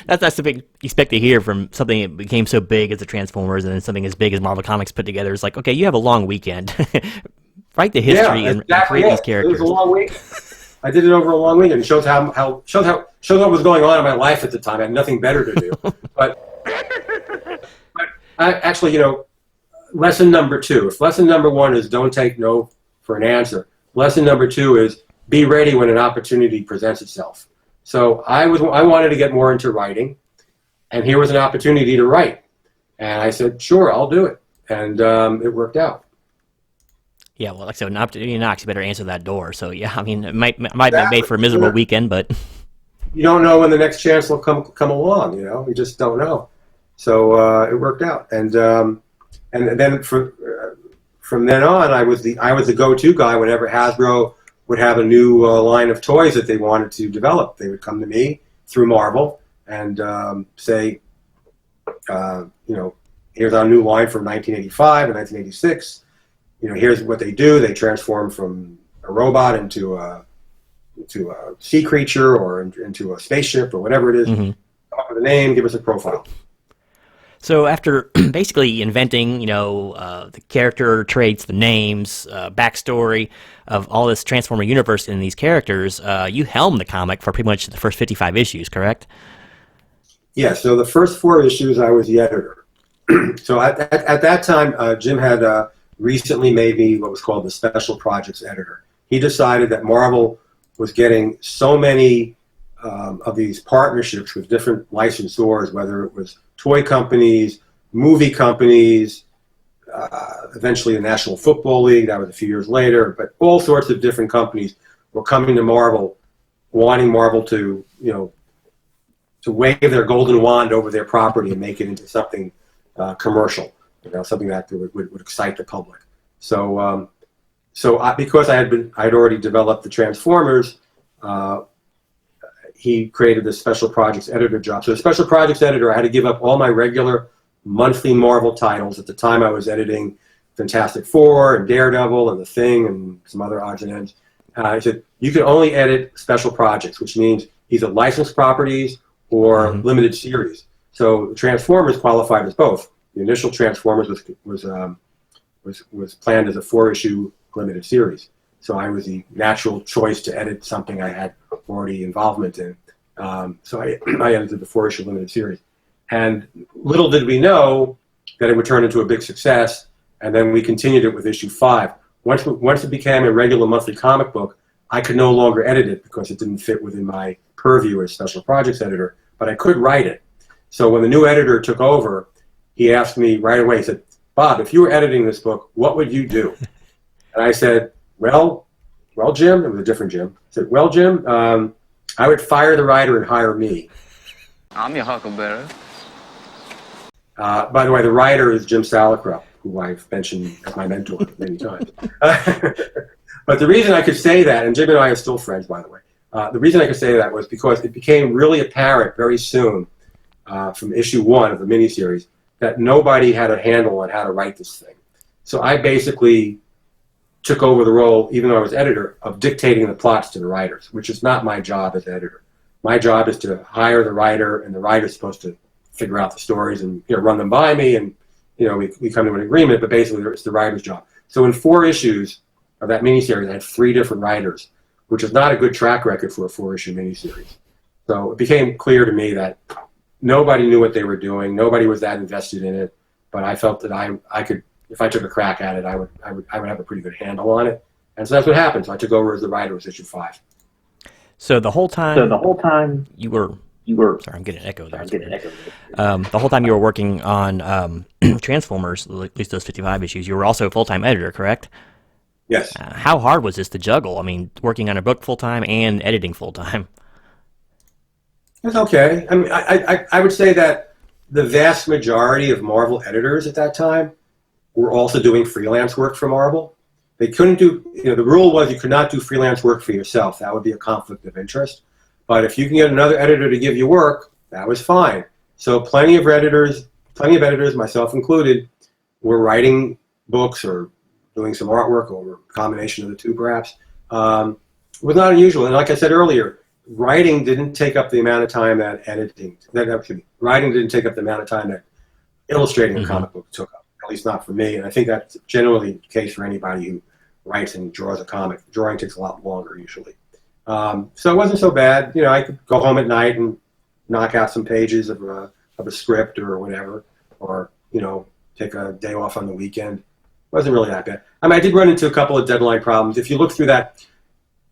[SPEAKER 1] that's the big you expect to hear from something that became so big as the Transformers, and then something as big as Marvel Comics put together. It's like, okay, you have a long weekend. Write the history and create these characters.
[SPEAKER 2] It was a long week. I did it over a long weekend. It shows what was going on in my life at the time. I had nothing better to do. but I actually, lesson number 2. If lesson number 1 is don't take no for an answer, lesson number 2 is be ready when an opportunity presents itself. So I wanted to get more into writing, and here was an opportunity to write. And I said, sure, I'll do it. And it worked out.
[SPEAKER 1] Yeah, well, like I said, an opportunity knocks, you better answer that door. So, yeah, I mean, it might be made for a miserable weekend, but...
[SPEAKER 2] You don't know when the next chance will come along, You just don't know. So it worked out. And then from then on, I was the go-to guy whenever Hasbro would have a new line of toys that they wanted to develop. They would come to me through Marvel and say, here's our new line from 1985 and 1986. Here's what they do. They transform from a robot into a sea creature or into a spaceship or whatever it is. Mm-hmm. Come up with a name, give us a profile.
[SPEAKER 1] So after basically inventing, the character traits, the names, backstory of all this Transformer universe in these characters, you helmed the comic for pretty much the first 55 issues, correct?
[SPEAKER 2] Yeah, so the first 4 issues I was the editor. So at that time, Jim had recently made me what was called the Special Projects Editor. He decided that Marvel was getting so many of these partnerships with different licensors, whether it was toy companies, movie companies, eventually the National Football League, that was a few years later, but all sorts of different companies were coming to Marvel, wanting Marvel to wave their golden wand over their property and make it into something commercial, something that would excite the public. So, because I had already developed the Transformers, he created this Special Projects Editor job. So the Special Projects Editor, I had to give up all my regular monthly Marvel titles. At the time, I was editing Fantastic Four and Daredevil and The Thing and some other odds and ends. I said, you can only edit special projects, which means either licensed properties or limited series. So Transformers qualified as both. The initial Transformers was planned as a 4-issue limited series. So I was the natural choice to edit something I had already involvement in. So I edited the 4-issue limited series. And little did we know that it would turn into a big success, and then we continued it with issue 5. Once it became a regular monthly comic book, I could no longer edit it because it didn't fit within my purview as Special Projects Editor, but I could write it. So when the new editor took over, he asked me right away, he said, Bob, if you were editing this book, what would you do? And I said, well, Jim, it was a different Jim. I said, well, Jim, I would fire the writer and hire me.
[SPEAKER 5] I'm your huckleberry.
[SPEAKER 2] By the way, the writer is Jim Salicrup, who I've mentioned as my mentor many times. But the reason I could say that, and Jim and I are still friends, by the way, the reason I could say that was because it became really apparent very soon from issue 1 of the miniseries that nobody had a handle on how to write this thing. So I basically took over the role, even though I was editor, of dictating the plots to the writers, which is not my job as editor. My job is to hire the writer, and the writer's supposed to figure out the stories and run them by me, and we come to an agreement, but basically it's the writer's job. So in 4 issues of that miniseries, I had 3 different writers, which is not a good track record for a 4-issue miniseries. So it became clear to me that nobody knew what they were doing. Nobody was that invested in it. But I felt that I could, if I took a crack at it, I would have a pretty good handle on it. And so that's what happened. So I took over as the writer with issue 5.
[SPEAKER 1] So the whole time you were sorry, I'm getting an echo there. The whole time you were working on Transformers, at least those 55 issues, you were also a full-time editor, correct?
[SPEAKER 2] Yes.
[SPEAKER 1] How hard was this to juggle? I mean, working on a book full-time and editing full-time.
[SPEAKER 2] It's okay. I mean, I would say that the vast majority of Marvel editors at that time were also doing freelance work for Marvel. They couldn't do, the rule was you could not do freelance work for yourself. That would be a conflict of interest. But if you can get another editor to give you work, that was fine. So plenty of editors, myself included, were writing books or doing some artwork or a combination of the two perhaps. It was not unusual. And like I said earlier, writing didn't take up the amount of time that writing didn't take up the amount of time that illustrating a comic book took up, at least not for me. And I think that's generally the case for anybody who writes and draws a comic. Drawing takes a lot longer usually. So it wasn't so bad. I could go home at night and knock out some pages of a script or whatever, or, take a day off on the weekend. It wasn't really that bad. I mean, I did run into a couple of deadline problems. If you look through that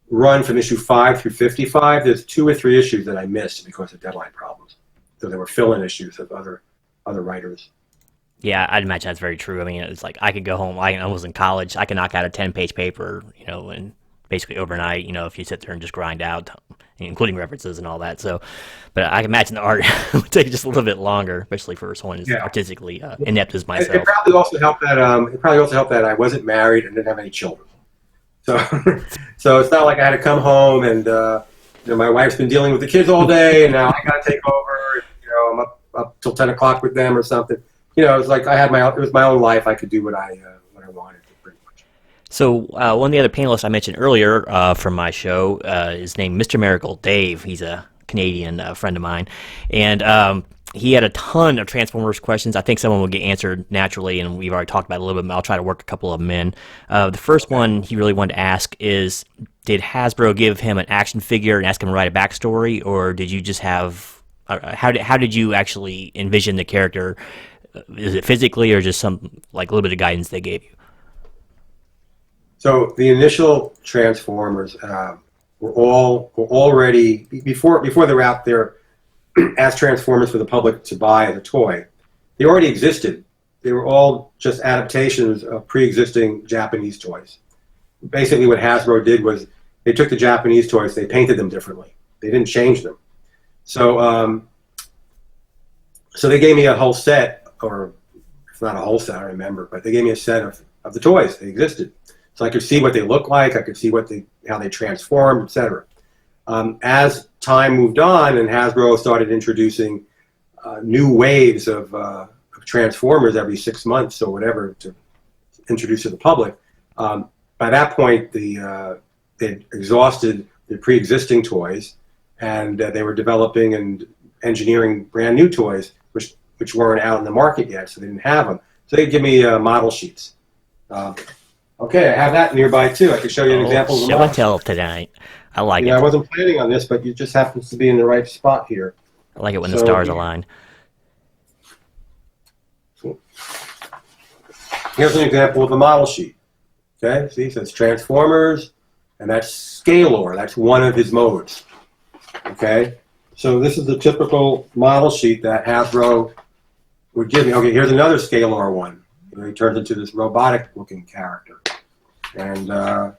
[SPEAKER 2] run from issue 5 through 55, there's 2 or 3 issues that I missed because of deadline problems. So there were fill-in issues of other writers.
[SPEAKER 1] Yeah, I'd imagine that's very true. I mean, it's like I could go home. I was in college. I could knock out a 10-page paper, and basically overnight, if you sit there and just grind out, including references and all that. So, but I can imagine the art would take just a little bit longer, especially for someone as artistically inept as myself.
[SPEAKER 2] It probably also helped that I wasn't married and didn't have any children. So, so it's not like I had to come home and my wife's been dealing with the kids all day, and now I got to take over. I'm up till 10 o'clock with them or something. It's like it was my own life. I could do what I wanted to, pretty much.
[SPEAKER 1] So one of the other panelists I mentioned earlier from my show is named Mr. Miracle, Dave. He's a Canadian friend of mine, and he had a ton of Transformers questions. I think some of them will get answered naturally, and we've already talked about it a little bit. I'll try to work a couple of them in. The first one he really wanted to ask is, did Hasbro give him an action figure and ask him to write a backstory, or did you just have how did you actually envision the character? Is it physically or just some a little bit of guidance they gave you?
[SPEAKER 2] So the initial Transformers were already before they were out there as Transformers for the public to buy as a toy. They already existed. They were all just adaptations of pre-existing Japanese toys. Basically, what Hasbro did was they took the Japanese toys, they painted them differently. They didn't change them. So, so they gave me a whole set. Or it's not a whole set, I remember, but they gave me a set of the toys. They existed. So I could see what they look like, I could see how they transformed, etc. As time moved on and Hasbro started introducing new waves of Transformers every 6 months or whatever to introduce to the public, by that point they'd exhausted the pre-existing toys, and they were developing and engineering brand new toys, which weren't out in the market yet, so they didn't have them. So they'd give me model sheets. Okay, I have that nearby too. I can show you an example of the
[SPEAKER 1] show and tell tonight. I like it.
[SPEAKER 2] I wasn't planning on this, but it just happens to be in the right spot here.
[SPEAKER 1] I like it when the stars align.
[SPEAKER 2] Here's an example of a model sheet. Okay, see, it says Transformers, and that's Scalor. That's one of his modes. Okay, so this is the typical model sheet that Hasbro would give me. Okay, here's another Scalor one. He turns into this robotic-looking character, and well,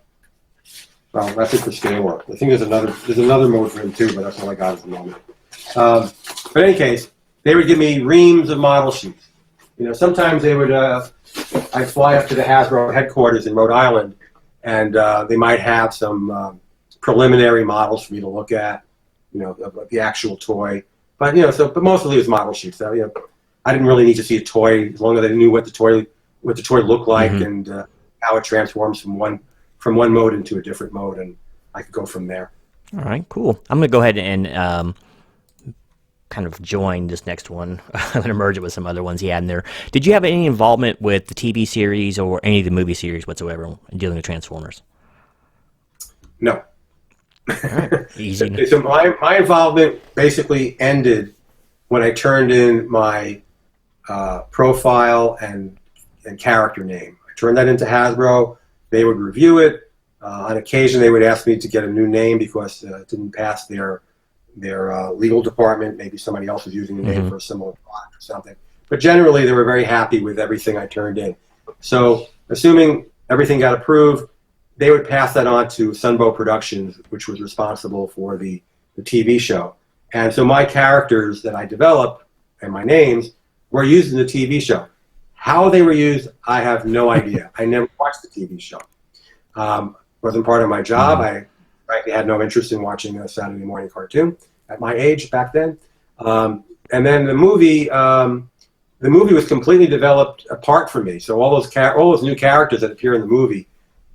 [SPEAKER 2] that's it for Scalor. I think there's another mode for him too, but that's all I got at the moment. But in any case, they would give me reams of model sheets. Sometimes they would. I'd fly up to the Hasbro headquarters in Rhode Island, and they might have some preliminary models for me to look at. The actual toy, but but mostly it was model sheets. So, I didn't really need to see a toy as long as I knew what the toy looked like and how it transforms from one mode into a different mode, and I could go from there.
[SPEAKER 1] All right, cool. I'm going to go ahead and kind kind of join this next one and merge it with some other ones he had in there. Did you have any involvement with the TV series or any of the movie series whatsoever in dealing with Transformers?
[SPEAKER 2] No.
[SPEAKER 1] All right. Easy.
[SPEAKER 2] So my involvement basically ended when I turned in my profile and character name. I turned that into Hasbro. They would review it. On occasion, they would ask me to get a new name because it didn't pass their legal department. Maybe somebody else was using the name for a similar product or something. But generally, they were very happy with everything I turned in. So, assuming everything got approved, they would pass that on to Sunbow Productions, which was responsible for the TV show. And so my characters that I developed and my names were used in the TV show. How they were used, I have no idea. I never watched the TV show. Wasn't part of my job. I frankly had no interest in watching a Saturday morning cartoon at my age back then. And then the movie was completely developed apart from me. So all those new characters that appear in the movie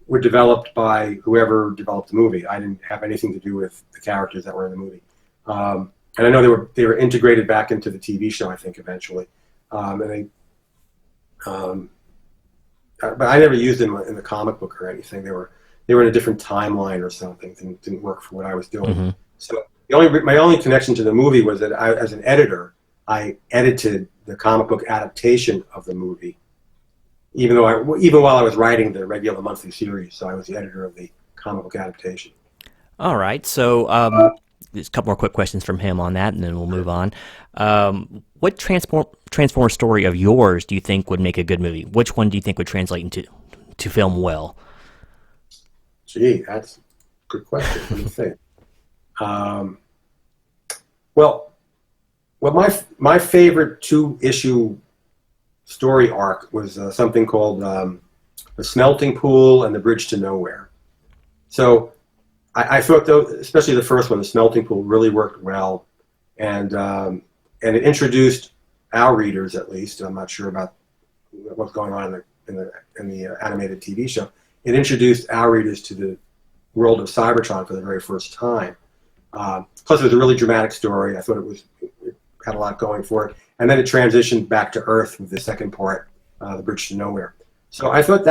[SPEAKER 2] were developed by whoever developed the movie. I didn't have anything to do with the characters that were in the movie. And I know they were integrated back into the TV show, I think, eventually. But I never used them in the comic book or anything. They were in a different timeline or something. Didn't work for what I was doing. So my only connection to the movie was that as an editor, I edited the comic book adaptation of the movie, even while I was writing the regular monthly series. So I was the editor of the comic book adaptation.
[SPEAKER 1] All right. So there's a couple more quick questions from him on that, and then we'll move on. What Transformer story of yours do you think would make a good movie? Which one do you think would translate into film well?
[SPEAKER 2] Gee, that's a good question. What do you think? Well, my favorite 2-issue story arc was something called The Smelting Pool and The Bridge to Nowhere. So I thought, though, especially the first one, The Smelting Pool, really worked well, and it introduced our readers, at least. I'm not sure about what's going on in the animated TV show. It introduced our readers to the world of Cybertron for the very first time. Plus, it was a really dramatic story. I thought it had a lot going for it. And then it transitioned back to Earth with the second part, The Bridge to Nowhere. So I thought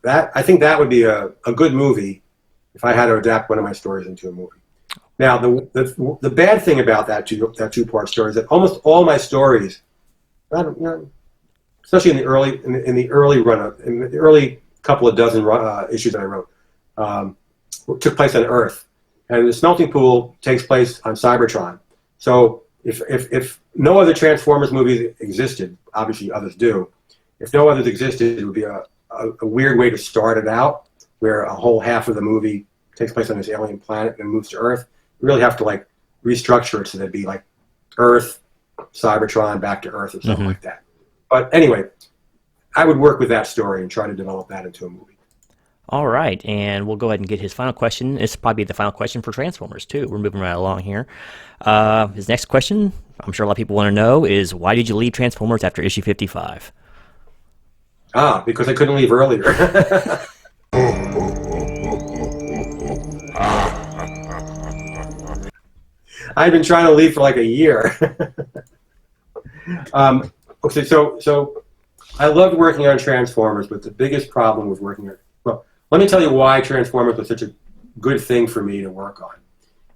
[SPEAKER 2] I think that would be a good movie if I had to adapt one of my stories into a movie. Now, the bad thing about that two-part story is that almost all my stories, especially in the early couple of dozen issues that I wrote, took place on Earth, and The Smelting Pool takes place on Cybertron. So if no other Transformers movies existed, obviously others do. If no others existed, it would be a weird way to start it out, where a whole half of the movie takes place on this alien planet and moves to Earth. You really have to restructure it so that'd be like Earth, Cybertron, back to Earth, or something like that. But anyway, I would work with that story and try to develop that into a movie.
[SPEAKER 1] All right, and we'll go ahead and get his final question. It's probably the final question for Transformers, too. We're moving right along here. His next question, I'm sure a lot of people want to know, is why did you leave Transformers after issue 55?
[SPEAKER 2] Because I couldn't leave earlier. I've been trying to leave for like a year. Okay, so I loved working on Transformers, but the biggest problem with working on, well, let me tell you why Transformers was such a good thing for me to work on.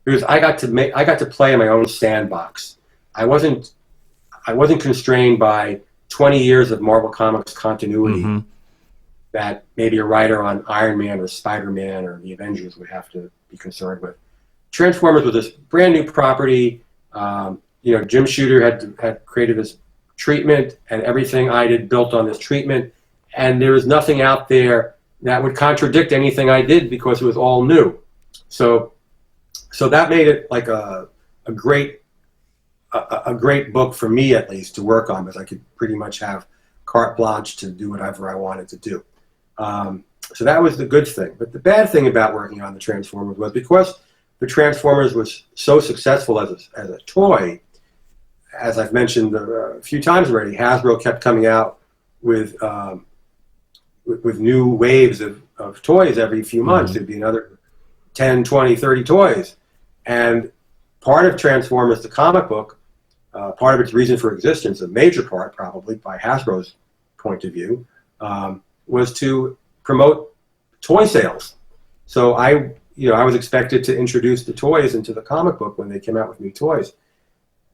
[SPEAKER 2] Because I got to play in my own sandbox. I wasn't constrained by 20 years of Marvel Comics continuity that maybe a writer on Iron Man or Spider-Man or the Avengers would have to be concerned with. Transformers was this brand new property. Jim Shooter had created this treatment, and everything I did built on this treatment, and there was nothing out there that would contradict anything I did because it was all new. So that made it like a great book for me, at least, to work on, because I could pretty much have carte blanche to do whatever I wanted to do. So that was the good thing. But the bad thing about working on the Transformers was because the Transformers was so successful as a toy, as I've mentioned a few times already, Hasbro kept coming out with new waves of toys every few months. There'd be another 10, 20, 30 toys. And part of Transformers, the comic book, part of its reason for existence, a major part probably by Hasbro's point of view, was to promote toy sales. So I was expected to introduce the toys into the comic book when they came out with new toys.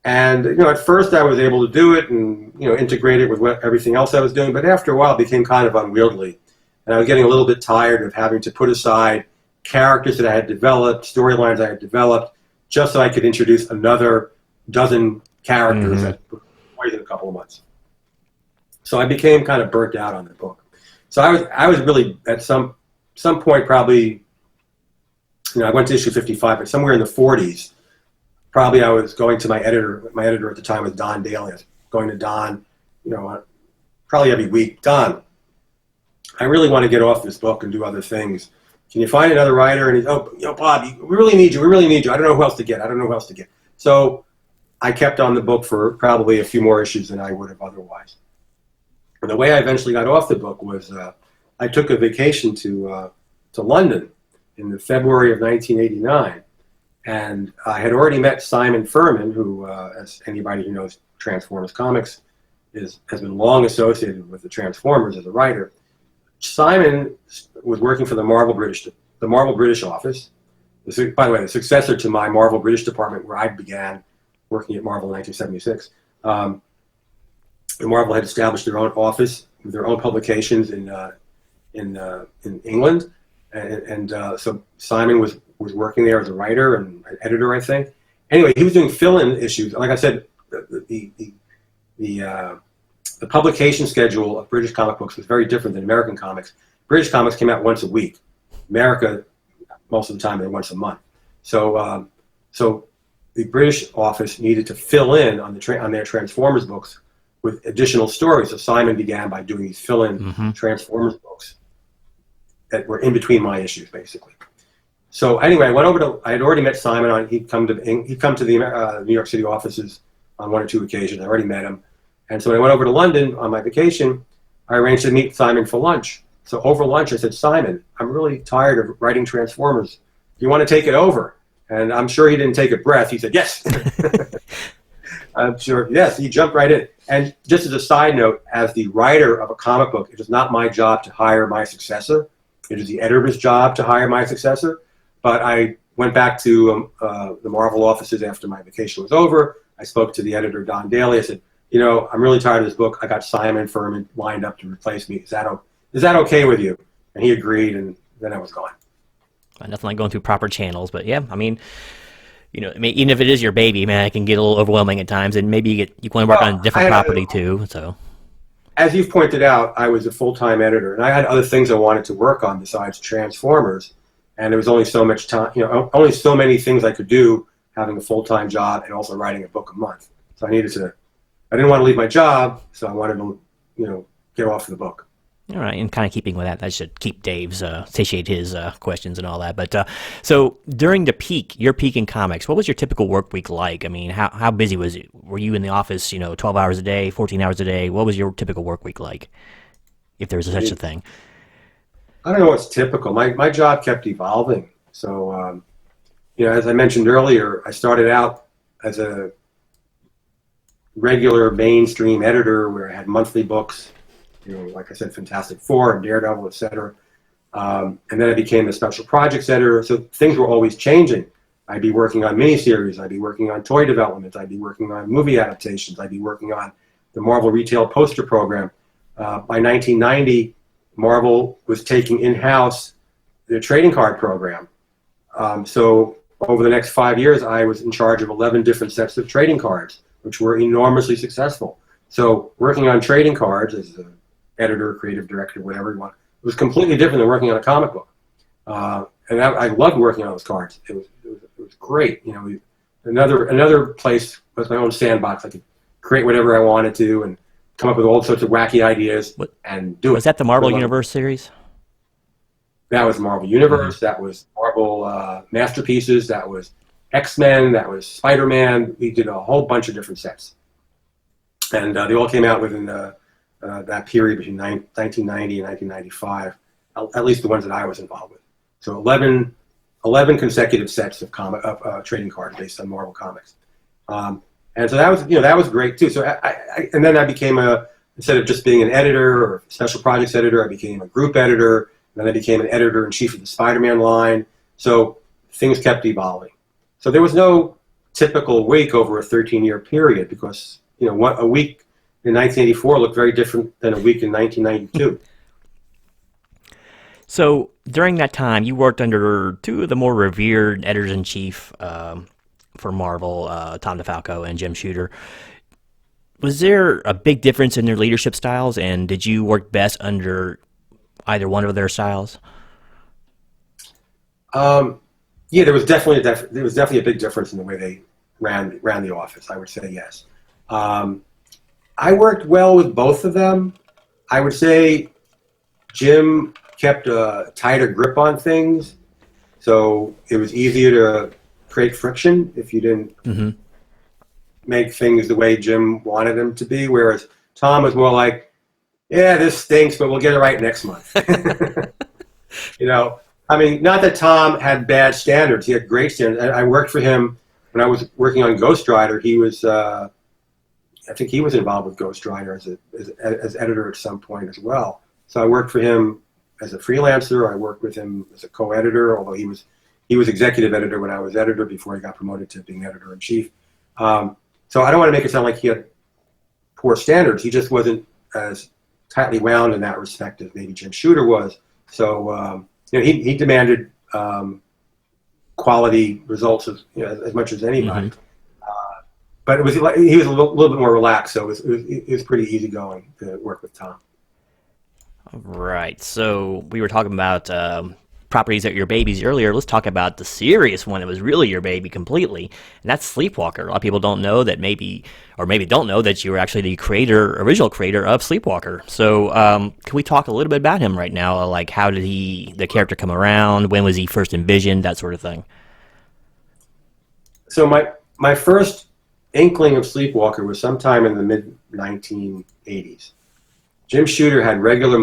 [SPEAKER 2] And, at first I was able to do it and, integrate it with everything else I was doing. But after a while, it became kind of unwieldy. And I was getting a little bit tired of having to put aside characters that I had developed, storylines I had developed, just so I could introduce another dozen characters that within a couple of months. So I became kind of burnt out on the book. So I was really at some point probably, I went to issue 55, but somewhere in the 40s, probably I was going to my editor. My editor at the time was Don Daly. I was going to Don, probably every week. Don, I really want to get off this book and do other things. Can you find another writer? And he's, Bob, we really need you. We really need you. I don't know who else to get. So I kept on the book for probably a few more issues than I would have otherwise. And the way I eventually got off the book was I took a vacation to London in the February of 1989. And I had already met Simon Furman, who, as anybody who knows Transformers comics, has been long associated with the Transformers as a writer. Simon was working for the Marvel British office. By the way, the successor to my Marvel British department, where I began working at Marvel in 1976. Marvel had established their own office with their own publications in England, and so Simon was working there as a writer and an editor, I think. Anyway, he was doing fill-in issues. Like I said, the publication schedule of British comic books was very different than American comics. British comics came out once a week. America, most of the time, they're once a month. So the British office needed to fill in on their Transformers books with additional stories. So Simon began by doing these fill-in Transformers books that were in between my issues, basically. So anyway, I had already met Simon. He'd come to the New York City offices on one or two occasions. I already met him. And so when I went over to London on my vacation, I arranged to meet Simon for lunch. So over lunch, I said, Simon, I'm really tired of writing Transformers. Do you want to take it over? And I'm sure he didn't take a breath. He said, yes. I'm sure, yes. He jumped right in. And just as a side note, as the writer of a comic book, it is not my job to hire my successor. It is the editor's job to hire my successor. But I went back to the Marvel offices after my vacation was over. I spoke to the editor, Don Daly. I said, I'm really tired of this book. I got Simon Furman lined up to replace me. Is that okay with you? And he agreed, and then I was gone.
[SPEAKER 1] Nothing like going through proper channels, but yeah, I mean, even if it is your baby, man, it can get a little overwhelming at times, and maybe you want to work on a different property too. So,
[SPEAKER 2] as you've pointed out, I was a full-time editor, and I had other things I wanted to work on besides Transformers, and there was only so much time, only so many things I could do having a full-time job and also writing a book a month. So I didn't want to leave my job, so I wanted to, get off the book.
[SPEAKER 1] All right, and kind of keeping with that should keep Dave's satiate his questions and all that. But so during your peak in comics, what was your typical work week like? I mean, how busy was it? Were you in the office, 12 hours a day, 14 hours a day? What was your typical work week like, if there was such a thing?
[SPEAKER 2] I don't know what's typical. My job kept evolving. So, as I mentioned earlier, I started out as a regular mainstream editor where I had monthly books, like I said, Fantastic Four and Daredevil, etc. And then I became a special projects editor. So things were always changing. I'd be working on miniseries. I'd be working on toy development. I'd be working on movie adaptations. I'd be working on the Marvel Retail Poster Program. By 1990, Marvel was taking in-house the trading card program. So over the next 5 years, I was in charge of 11 different sets of trading cards, which were enormously successful. So working on trading cards as an editor, creative director, whatever you want, it was completely different than working on a comic book. And I loved working on those cards. It was great. Another place was my own sandbox. I could create whatever I wanted to and come up with all sorts of wacky ideas and do it.
[SPEAKER 1] Was that the Marvel Universe series?
[SPEAKER 2] That was Marvel Universe. That was Marvel Masterpieces. That was X-Men. That was Spider-Man. We did a whole bunch of different sets. And they all came out within that period between 1990 and 1995, at least the ones that I was involved with. So 11 consecutive sets of trading cards based on Marvel Comics. And so that was great too. So and then I became instead of just being an editor or special projects editor, I became a group editor. And then I became an editor in chief of the Spider-Man line. So things kept evolving. So there was no typical week over a 13-year period because a week in 1984 looked very different than a week in 1992.
[SPEAKER 1] So during that time, you worked under two of the more revered editors-in-chief for Marvel, Tom DeFalco and Jim Shooter. Was there a big difference in their leadership styles, and did you work best under either one of their styles?
[SPEAKER 2] Yeah, there was definitely a big difference in the way they ran the office. I would say yes. I worked well with both of them. I would say Jim kept a tighter grip on things, so it was easier to create friction if you didn't make things the way Jim wanted them to be, whereas Tom was more like, yeah, this stinks, but we'll get it right next month. I mean, not that Tom had bad standards. He had great standards. I worked for him when I was working on Ghost Rider. He was, I think he was involved with Ghost Rider as editor at some point as well. So I worked for him as a freelancer. I worked with him as a co-editor, although he was executive editor when I was editor before he got promoted to being editor-in-chief. So I don't want to make it sound like he had poor standards. He just wasn't as tightly wound in that respect as maybe Jim Shooter was. So he demanded quality results as much as anybody. But it was he was a little bit more relaxed, so it was pretty easygoing to work with Tom.
[SPEAKER 1] Right. So we were talking about properties that are your babies earlier. Let's talk about the serious one that was really your baby completely, and that's Sleepwalker. A lot of people don't know that maybe don't know that you were actually the original creator of Sleepwalker. So can we talk a little bit about him right now? Like, how did the character come around? When was he first envisioned? That sort of thing.
[SPEAKER 2] So my first inkling of Sleepwalker was sometime in the mid-1980s. Jim Shooter had regular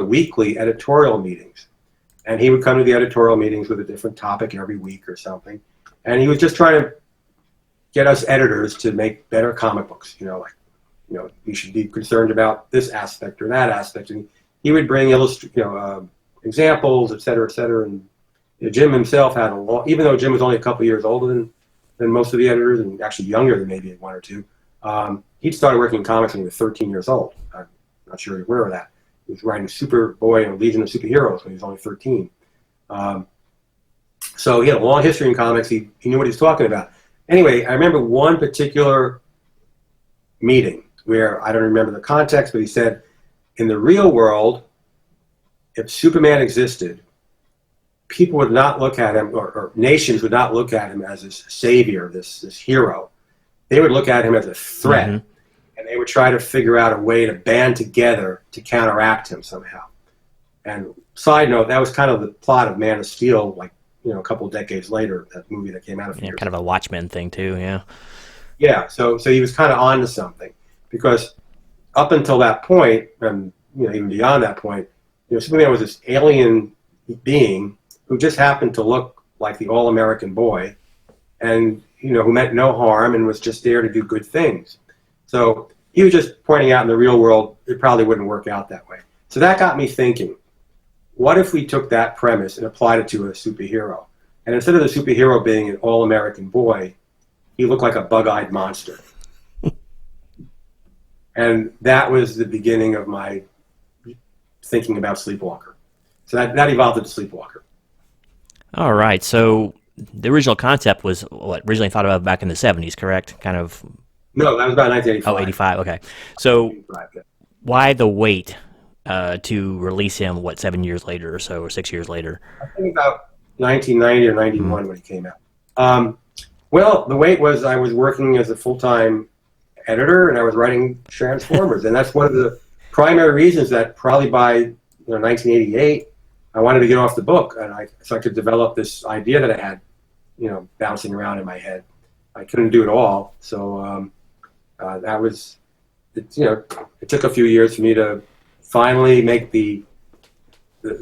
[SPEAKER 2] weekly editorial meetings, and he would come to the editorial meetings with a different topic every week or something, and he was just trying to get us editors to make better comic books. You should be concerned about this aspect or that aspect, and he would bring examples, et cetera, and Jim himself had even though Jim was only a couple years older than most of the editors, and actually younger than maybe one or two. He'd started working in comics when he was 13 years old. I'm not sure you're aware of that. He was writing Superboy and Legion of Superheroes when he was only 13. So he had a long history in comics. He knew what he was talking about. Anyway, I remember one particular meeting where, I don't remember the context, but he said, in the real world, if Superman existed, people would not look at him, or nations would not look at him as this savior, this hero. They would look at him as a threat, and they would try to figure out a way to band together to counteract him somehow. And side note, that was kind of the plot of Man of Steel, a couple of decades later, that movie that came out a few years
[SPEAKER 1] kind of a Watchmen thing too, yeah.
[SPEAKER 2] Yeah, so he was kind of on to something, because up until that point, and even beyond that point, Superman was this alien being who just happened to look like the all-American boy, and who meant no harm and was just there to do good things. So he was just pointing out in the real world, it probably wouldn't work out that way. So that got me thinking, what if we took that premise and applied it to a superhero? And instead of the superhero being an all-American boy, he looked like a bug-eyed monster. And that was the beginning of my thinking about Sleepwalker. So that evolved into Sleepwalker.
[SPEAKER 1] All right, so the original concept was originally thought about back in the 70s, correct? Kind of.
[SPEAKER 2] No, that was about 1985.
[SPEAKER 1] Oh, 85, okay. So why the wait to release him, 7 years later or so, or 6 years later?
[SPEAKER 2] I think about 1990 or 91 when he came out. Well, the wait was I was working as a full-time editor, and I was writing Transformers, and that's one of the primary reasons that probably by 1988, I wanted to get off the book, and so I could develop this idea that I had, bouncing around in my head. I couldn't do it all, so that was, it took a few years for me to finally make the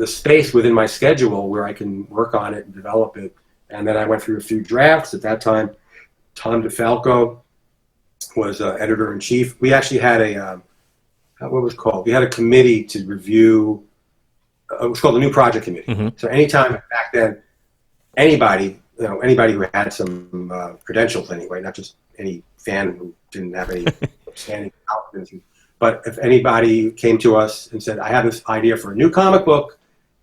[SPEAKER 2] space within my schedule where I can work on it and develop it. And then I went through a few drafts. At that time, Tom DeFalco was editor-in-chief. We actually had what was it called? We had a committee to review. It was called the New Project Committee.
[SPEAKER 1] Mm-hmm.
[SPEAKER 2] So anytime back then, anybody who had some credentials anyway, not just any fan who didn't have any standing competency, but if anybody came to us and said, I have this idea for a new comic book,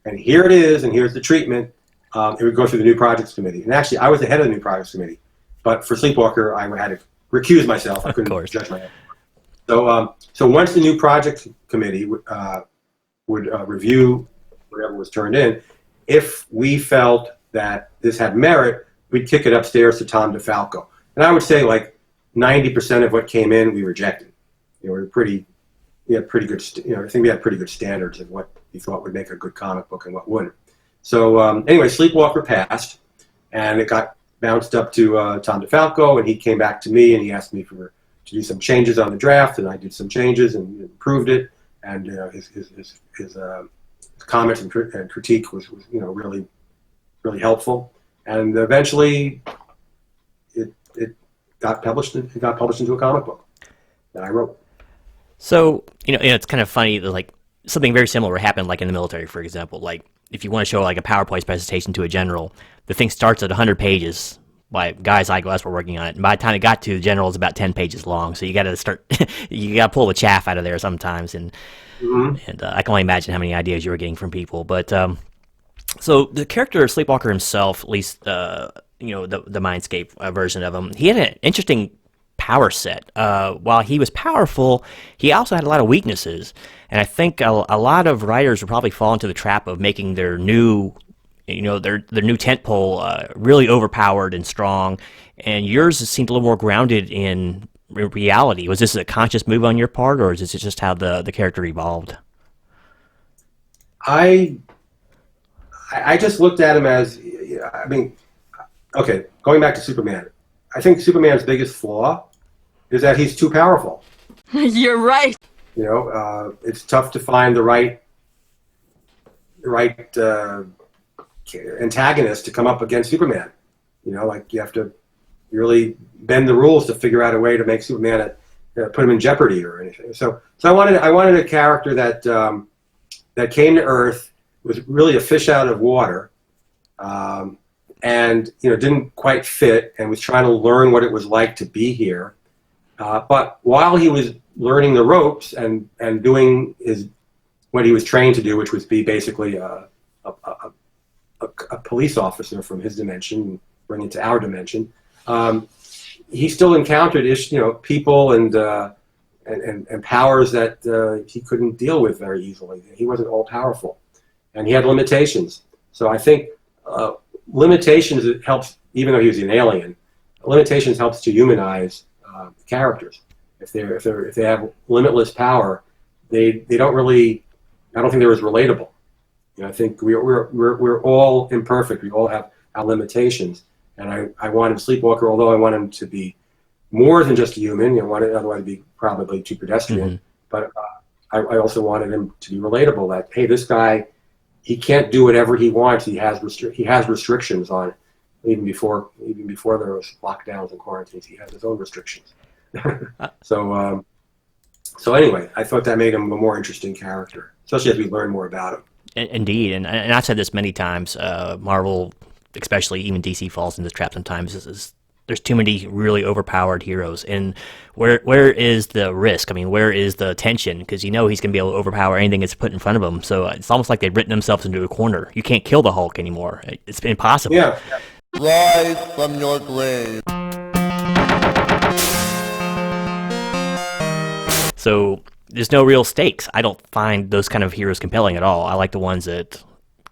[SPEAKER 2] and here it is, and here's the treatment, it would go through the New Projects Committee. And actually, I was the head of the New Projects Committee, but for Sleepwalker, I had to recuse myself. I couldn't judge my own. So once the New Projects Committee would review whatever was turned in, if we felt that this had merit, we'd kick it upstairs to Tom DeFalco. And I would say like 90% of what came in, we rejected. We had pretty good, I think we had pretty good standards of what we thought would make a good comic book and what wouldn't. So anyway, Sleepwalker passed, and it got bounced up to Tom DeFalco, and he came back to me and he asked me to do some changes on the draft, and I did some changes and improved it. And his comments and critique was really, really helpful. And eventually, it got published. It got published into a comic book that I wrote.
[SPEAKER 1] So it's kind of funny that like something very similar happened like in the military, for example. Like if you want to show like a PowerPoint presentation to a general, the thing starts at 100 pages. By guys like us were working on it, and by the time it got to the general, it's about 10 pages long. So you got to start, you got to pull the chaff out of there sometimes, and I can only imagine how many ideas you were getting from people. But so the character of Sleepwalker himself, at least the Mindscape version of him, he had an interesting power set. While he was powerful, he also had a lot of weaknesses, and I think a lot of writers would probably fall into the trap of making their new their new tentpole really overpowered and strong, and yours seemed a little more grounded in reality. Was this a conscious move on your part, or is this just how the character evolved?
[SPEAKER 2] I just looked at him as, okay, going back to Superman, I think Superman's biggest flaw is that he's too powerful.
[SPEAKER 4] You're right.
[SPEAKER 2] It's tough to find the right antagonist to come up against Superman. Like you have to really bend the rules to figure out a way to make Superman put him in jeopardy or anything. So I wanted a character that came to Earth, was really a fish out of water, and didn't quite fit, and was trying to learn what it was like to be here. But while he was learning the ropes and doing what he was trained to do, which was be basically a police officer from his dimension, bring it to our dimension, he still encountered people and powers that he couldn't deal with very easily. He wasn't all powerful, and he had limitations. So I think limitations helps, even though he was an alien. Limitations helps to humanize characters. If they have limitless power, they don't really. I don't think they're as relatable. I think we're all imperfect. We all have our limitations, and I wanted Sleepwalker, although I want him to be more than just a human. I wanted otherwise to be probably too pedestrian. But I also wanted him to be relatable. That hey, this guy, he can't do whatever he wants. He has restrictions on it. Even before there was lockdowns and quarantines, he has his own restrictions. So anyway, I thought that made him a more interesting character, especially as we learn more about him.
[SPEAKER 1] Indeed, and I've said this many times. Marvel, especially even DC, falls into this trap sometimes. There's too many really overpowered heroes, and where is the risk? I mean, where is the tension? Because he's going to be able to overpower anything that's put in front of him. So it's almost like they've written themselves into a corner. You can't kill the Hulk anymore. It's impossible.
[SPEAKER 2] Yeah.
[SPEAKER 6] Rise from your grave.
[SPEAKER 1] So there's no real stakes. I don't find those kind of heroes compelling at all. I like the ones that,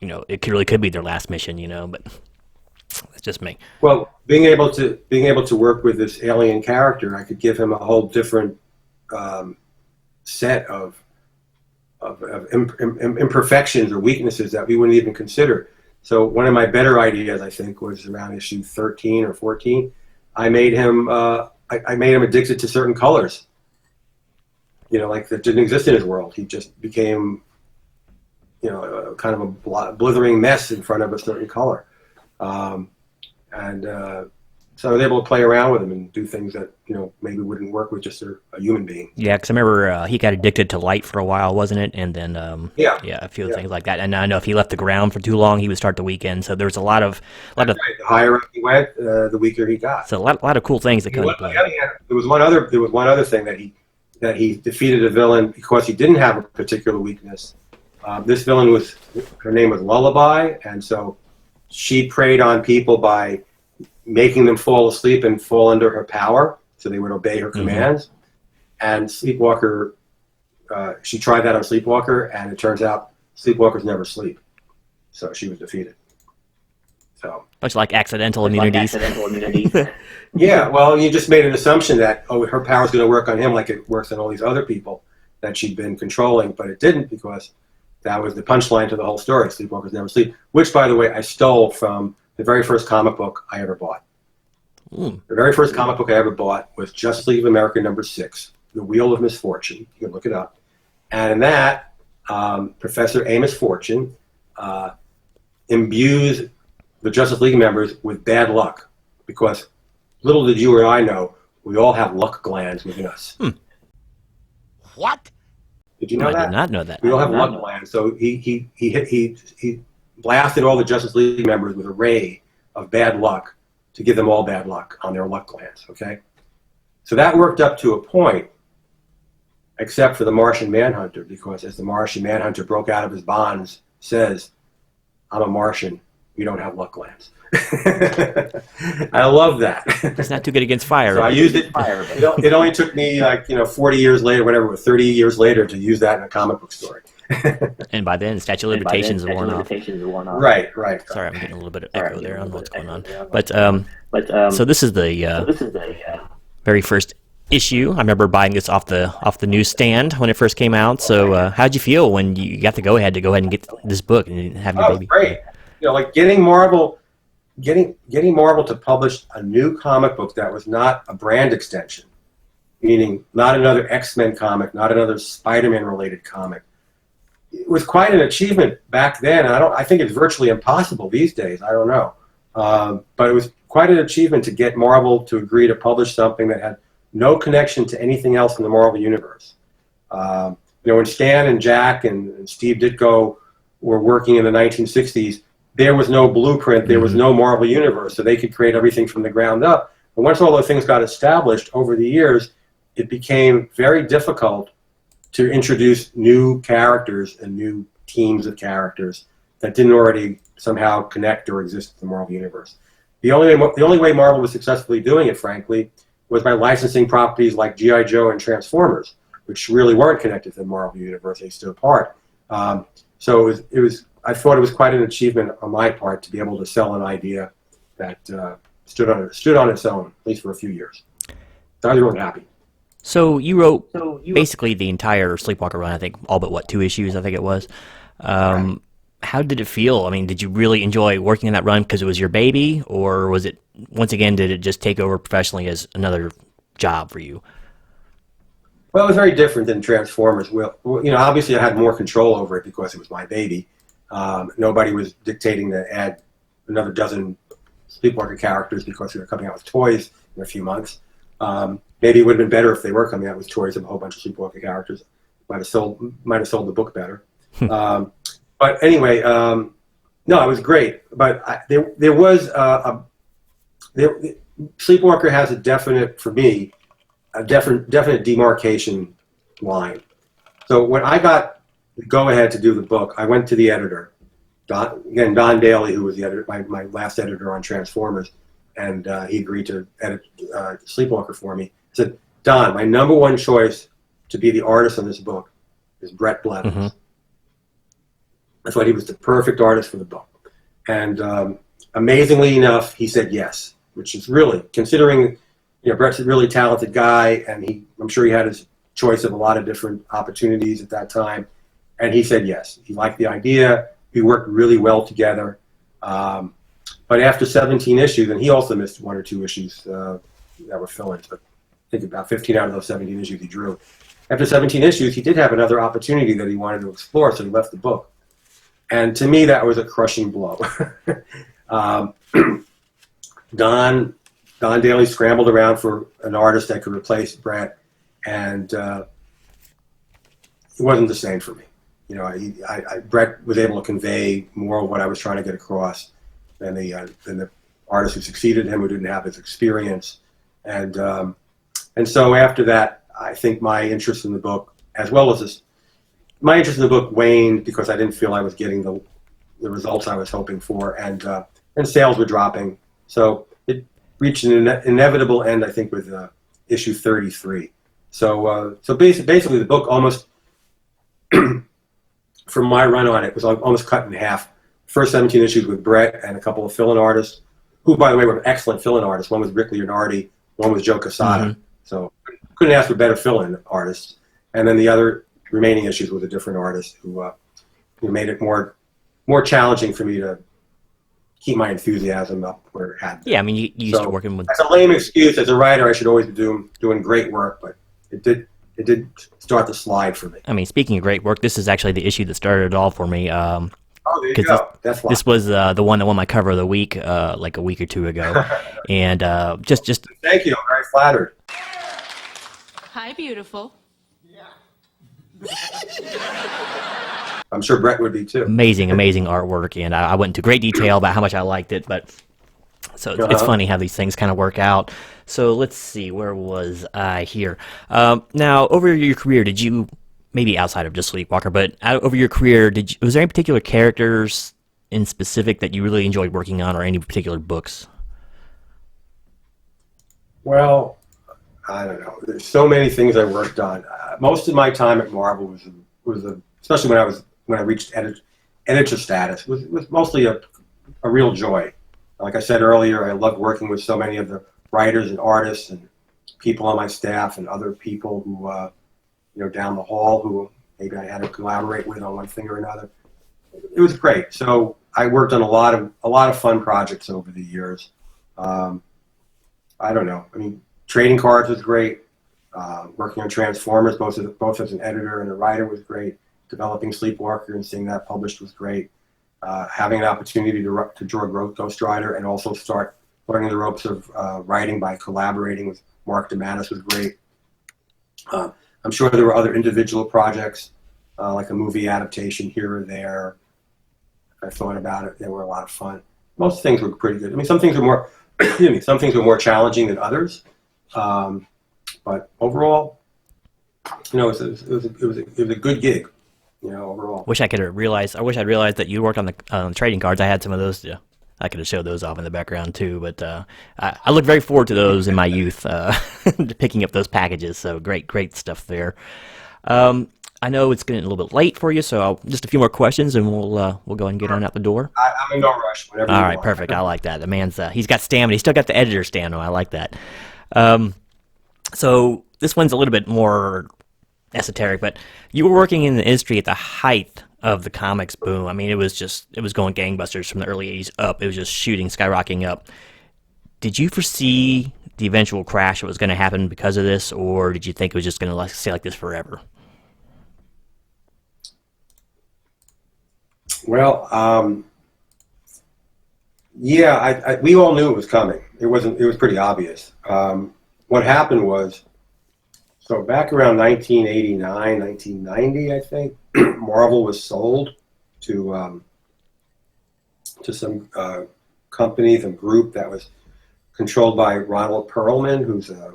[SPEAKER 1] it really could be their last mission, but that's just me.
[SPEAKER 2] Well, being able to work with this alien character, I could give him a whole different set of imperfections or weaknesses that we wouldn't even consider. So one of my better ideas, I think, was around issue 13 or 14. I made him addicted to certain colors. Like that didn't exist in his world. He just became, kind of a blithering mess in front of a certain color. And So I was able to play around with him and do things that, maybe wouldn't work with just a human being.
[SPEAKER 1] Yeah, because I remember he got addicted to light for a while, wasn't it? And then,
[SPEAKER 2] Yeah,
[SPEAKER 1] a few things like that. And I know if he left the ground for too long, he would start to weaken. So there's a lot of,
[SPEAKER 2] Right. The higher up he went, the weaker he got.
[SPEAKER 1] so a lot of cool things that come into
[SPEAKER 2] On
[SPEAKER 1] play.
[SPEAKER 2] the other hand, there was one other thing that he defeated a villain because he didn't have a particular weakness. This villain her name was Lullaby, and so she preyed on people by making them fall asleep and fall under her power, so they would obey her commands. And Sleepwalker, she tried that on Sleepwalker, and it turns out Sleepwalkers never sleep, so she was defeated. So
[SPEAKER 1] Much like accidental immunities.
[SPEAKER 2] yeah, well, you just made an assumption that her power's going to work on him like it works on all these other people that she'd been controlling, but it didn't, because that was the punchline to the whole story. Sleepwalkers never sleep, which, by the way, I stole from the very first comic book I ever bought. The very first comic book I ever bought was Justice League of America #6, The Wheel of Misfortune. You can look it up. And in that, Professor Amos Fortune imbues the Justice League members with bad luck, because little did you or I know, we all have luck glands within us.
[SPEAKER 6] What?
[SPEAKER 2] Did you know that?
[SPEAKER 1] I did not know that.
[SPEAKER 2] We all have luck glands. So he blasted all the Justice League members with a ray of bad luck to give them all bad luck on their luck glands. Okay, so that worked up to a point, except for the Martian Manhunter, because as the Martian Manhunter broke out of his bonds, says, "I'm a Martian. You don't have luck glands." I love that.
[SPEAKER 1] It's not too good against fire.
[SPEAKER 2] So I used it. It only took me 40 years later, whatever, 30 years later, to use that in a comic book story.
[SPEAKER 1] And by then, statute of limitations are worn off.
[SPEAKER 2] Right.
[SPEAKER 1] Sorry, I'm getting a little bit of echo there on what's going on. But so this is the very first issue. I remember buying this off the newsstand when it first came out. So how'd you feel when you got the go ahead and get this book and have your baby?
[SPEAKER 2] Great. Like getting Marvel to publish a new comic book that was not a brand extension, meaning not another X-Men comic, not another Spider-Man related comic. It was quite an achievement back then. I think it's virtually impossible these days. I don't know. But it was quite an achievement to get Marvel to agree to publish something that had no connection to anything else in the Marvel universe. When Stan and Jack and Steve Ditko were working in the 1960s, there was no blueprint, there was no Marvel universe, so they could create everything from the ground up. But once all those things got established over the years, it became very difficult to introduce new characters and new teams of characters that didn't already somehow connect or exist in the Marvel universe. The only way Marvel was successfully doing it, frankly, was by licensing properties like G.I. Joe and Transformers, which really weren't connected to the Marvel universe; they stood apart. So I thought it was quite an achievement on my part to be able to sell an idea that stood on its own, at least for a few years. So I was really happy.
[SPEAKER 1] So you wrote basically the entire Sleepwalker run, I think, all but 2 issues, I think it was.
[SPEAKER 2] Right.
[SPEAKER 1] How did it feel? I mean, did you really enjoy working in that run because it was your baby, or was it, once again, did it just take over professionally as another job for you?
[SPEAKER 2] Well, it was very different than Transformers. Well, obviously I had more control over it because it was my baby. Nobody was dictating to add another dozen Sleepwalker characters because we were coming out with toys in a few months. Maybe it would have been better if they were coming out with toys of a whole bunch of Sleepwalker characters. Might have sold the book better. But anyway, no, it was great. But there was Sleepwalker has a definite demarcation line. So when I got the go-ahead to do the book, I went to the editor, Don Daly, who was the editor, my last editor on Transformers, and he agreed to edit Sleepwalker for me. I said, Don, my number one choice to be the artist on this book is Brett Blevins. I thought he was the perfect artist for the book. And amazingly enough, he said yes, which is really, considering Brett's a really talented guy, and I'm sure he had his choice of a lot of different opportunities at that time, and he said yes. He liked the idea. We worked really well together. But after 17 issues, and he also missed 1 or 2 issues that were fill-ins, but I think about 15 out of those 17 issues he drew. After 17 issues, he did have another opportunity that he wanted to explore, so he left the book. And to me, that was a crushing blow. Don Don Daly scrambled around for an artist that could replace Brett, and it wasn't the same for me. You know, Brett was able to convey more of what I was trying to get across than the artist who succeeded him, who didn't have his experience. And so after that, I think my interest in the book, as well as this, my interest in the book waned because I didn't feel I was getting the results I was hoping for, and sales were dropping. So it reached an inevitable end, I think, with issue 33. So basically, the book almost, from my run on it, was almost cut in half. First 17 issues with Brett and a couple of fill-in artists, who, by the way, were excellent fill-in artists. One was Rick Leonardi, one was Joe Quesada.
[SPEAKER 1] Mm-hmm.
[SPEAKER 2] So couldn't ask for better fill-in artists. And then the other remaining issues with a different artist who made it more challenging for me to keep my enthusiasm up where it had been.
[SPEAKER 1] Yeah, I mean, you used to working with...
[SPEAKER 2] That's a lame excuse. As a writer, I should always be doing great work, but it did start to slide for me.
[SPEAKER 1] I mean, speaking of great work, this is actually the issue that started it all for me.
[SPEAKER 2] Oh, there you go. That's why.
[SPEAKER 1] This was the one that won my cover of the week, like a week or two ago, and just.
[SPEAKER 2] Thank you. I'm very flattered.
[SPEAKER 7] Hi, beautiful.
[SPEAKER 2] I'm sure Brett would be too.
[SPEAKER 1] Amazing artwork, and I went into great detail about how much I liked it. But so it's funny how these things kind of work out. So let's see, where was I here? Now, over your career, did you, maybe outside of just Sleepwalker, but over your career, was there any particular characters in specific that you really enjoyed working on, or any particular books?
[SPEAKER 2] Well, I don't know. There's so many things I worked on. Most of my time at Marvel was especially when I reached editor status, was mostly a real joy. Like I said earlier, I loved working with so many of the writers and artists and people on my staff and other people who, down the hall who maybe I had to collaborate with on one thing or another. It was great. So I worked on a lot of fun projects over the years. I don't know. I mean, trading cards was great. Working on Transformers, both as an editor and a writer, was great. Developing Sleepwalker and seeing that published was great. Having an opportunity to draw Ghost Rider and also start learning the ropes of writing by collaborating with Mark DeMatteis was great. I'm sure there were other individual projects, like a movie adaptation here or there. I thought about it; they were a lot of fun. Most things were pretty good. I mean, some things were more, some things were more challenging than others. But overall, it was a good gig. Overall.
[SPEAKER 1] I wish I'd realized that you worked on the trading cards. I had some of those. I could have showed those off in the background too. But I look very forward to those in my youth, picking up those packages. So great stuff there. I know it's getting a little bit late for you, so just a few more questions, and we'll go ahead and get on out the door.
[SPEAKER 2] I'm in no rush. Whenever
[SPEAKER 1] All
[SPEAKER 2] you
[SPEAKER 1] right,
[SPEAKER 2] want.
[SPEAKER 1] perfect. I like that. The man's he's got stamina. He's still got the editor stamina. I like that. So this one's a little bit more esoteric, but you were working in the industry at the height of the comics boom. I mean, it was going gangbusters from the early 80s up. It was just skyrocketing up. Did you foresee the eventual crash that was going to happen because of this, or did you think it was just going to stay like this forever?
[SPEAKER 2] Well, yeah, we all knew it was coming. It was pretty obvious. What happened was, so back around 1989, 1990, I think, Marvel was sold to some company, some group that was controlled by Ronald Perlman, who's a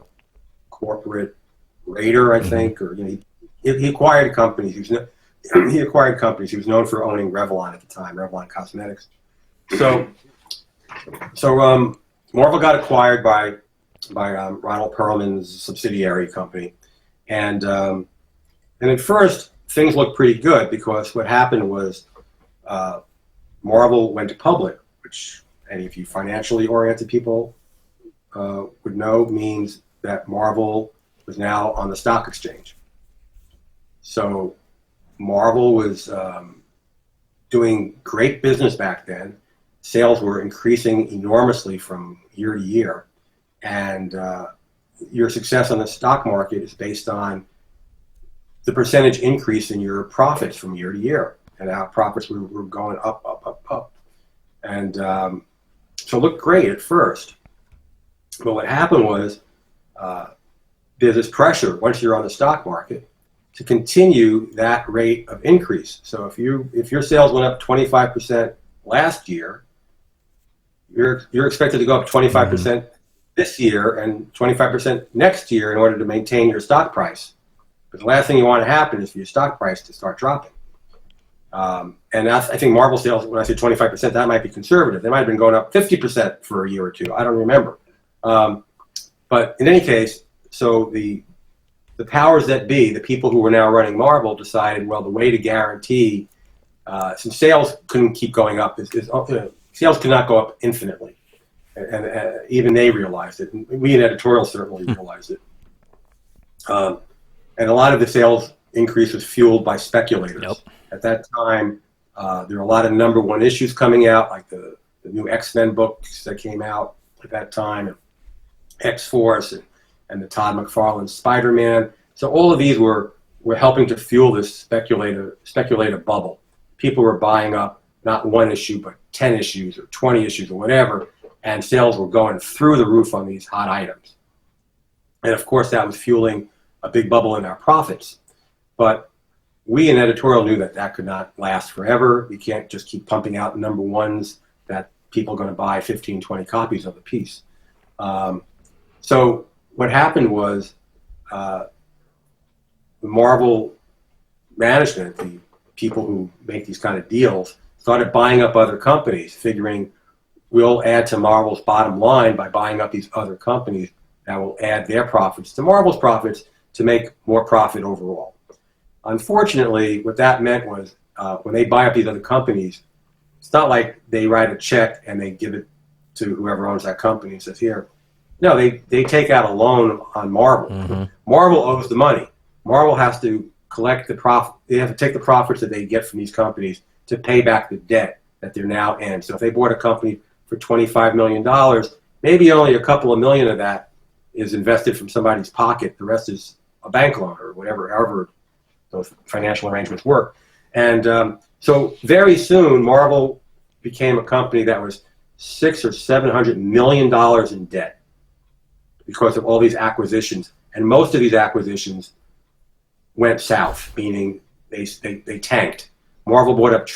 [SPEAKER 2] corporate raider, I think, or he acquired companies. He acquired companies. He was known for owning Revlon at the time, Revlon Cosmetics. So Marvel got acquired by Ronald Perlman's subsidiary company, and at first things looked pretty good because what happened was Marvel went public, which any of you financially oriented people would know means that Marvel was now on the stock exchange. So Marvel was doing great business back then. Sales were increasing enormously from year to year. And your success on the stock market is based on the percentage increase in your profits from year to year. And our profits were going up. And so it looked great at first. But what happened was there's this pressure once you're on the stock market to continue that rate of increase. So if your sales went up 25% last year, you're expected to go up 25% this year and 25% next year in order to maintain your stock price. But the last thing you want to happen is for your stock price to start dropping. And I think Marvel sales, when I say 25%, that might be conservative. They might have been going up 50% for a year or two. I don't remember. But in any case, so the powers that be, the people who were now running Marvel, decided, well, the way to guarantee, since sales couldn't keep going up, sales could not go up infinitely. And even they realized it. And we in editorial certainly realized it. And a lot of the sales increase was fueled by speculators.
[SPEAKER 1] Yep.
[SPEAKER 2] At that time, there were a lot of number one issues coming out, like the new X-Men books that came out at that time, and X-Force, and the Todd McFarlane Spider-Man. So all of these were helping to fuel this speculative bubble. People were buying up not one issue, but 10 issues or 20 issues or whatever, and sales were going through the roof on these hot items. And of course, that was fueling a big bubble in our profits. But we in editorial knew that could not last forever. We can't just keep pumping out number ones that people are going to buy 15, 20 copies of a piece. So what happened was the Marvel management, the people who make these kind of deals, started buying up other companies, figuring we'll add to Marvel's bottom line by buying up these other companies that will add their profits to Marvel's profits to make more profit overall. Unfortunately, what that meant was when they buy up these other companies, it's not like they write a check and they give it to whoever owns that company and says, here. No, they take out a loan on Marvel. Mm-hmm. Marvel owes the money. Marvel has to collect the profit. They have to take the profits that they get from these companies to pay back the debt that they're now in. So if they bought a company for $25 million, maybe only a couple of million of that is invested from somebody's pocket. The rest is a bank loan or whatever, however those financial arrangements work. And so very soon, Marvel became a company that was $600 or $700 million in debt because of all these acquisitions. And most of these acquisitions went south, meaning they tanked. Marvel bought up.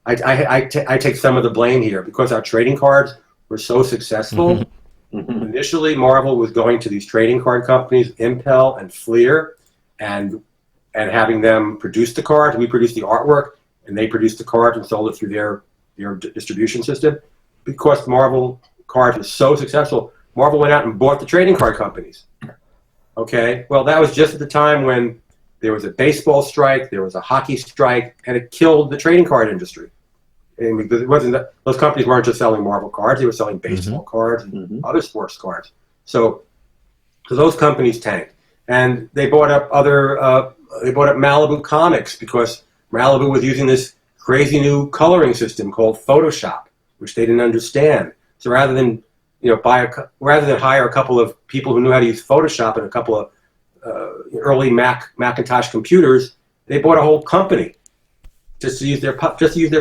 [SPEAKER 2] I take some of the blame here because our trading cards were so successful. Mm-hmm. Initially, Marvel was going to these trading card companies, Impel and Fleer, and having them produce the cards. We produced the artwork, and they produced the cards and sold it through their distribution system. Because Marvel cards was so successful, Marvel went out and bought the trading card companies. Okay, well, that was just at the time when there was a baseball strike, there was a hockey strike, and it killed the trading card industry. And it wasn't that, those companies weren't just selling Marvel cards; they were selling baseball cards and other sports cards. So those companies tanked, and they bought up they bought up Malibu Comics because Malibu was using this crazy new coloring system called Photoshop, which they didn't understand. So rather than hire a couple of people who knew how to use Photoshop and a couple of early Macintosh computers, they bought a whole company just to use their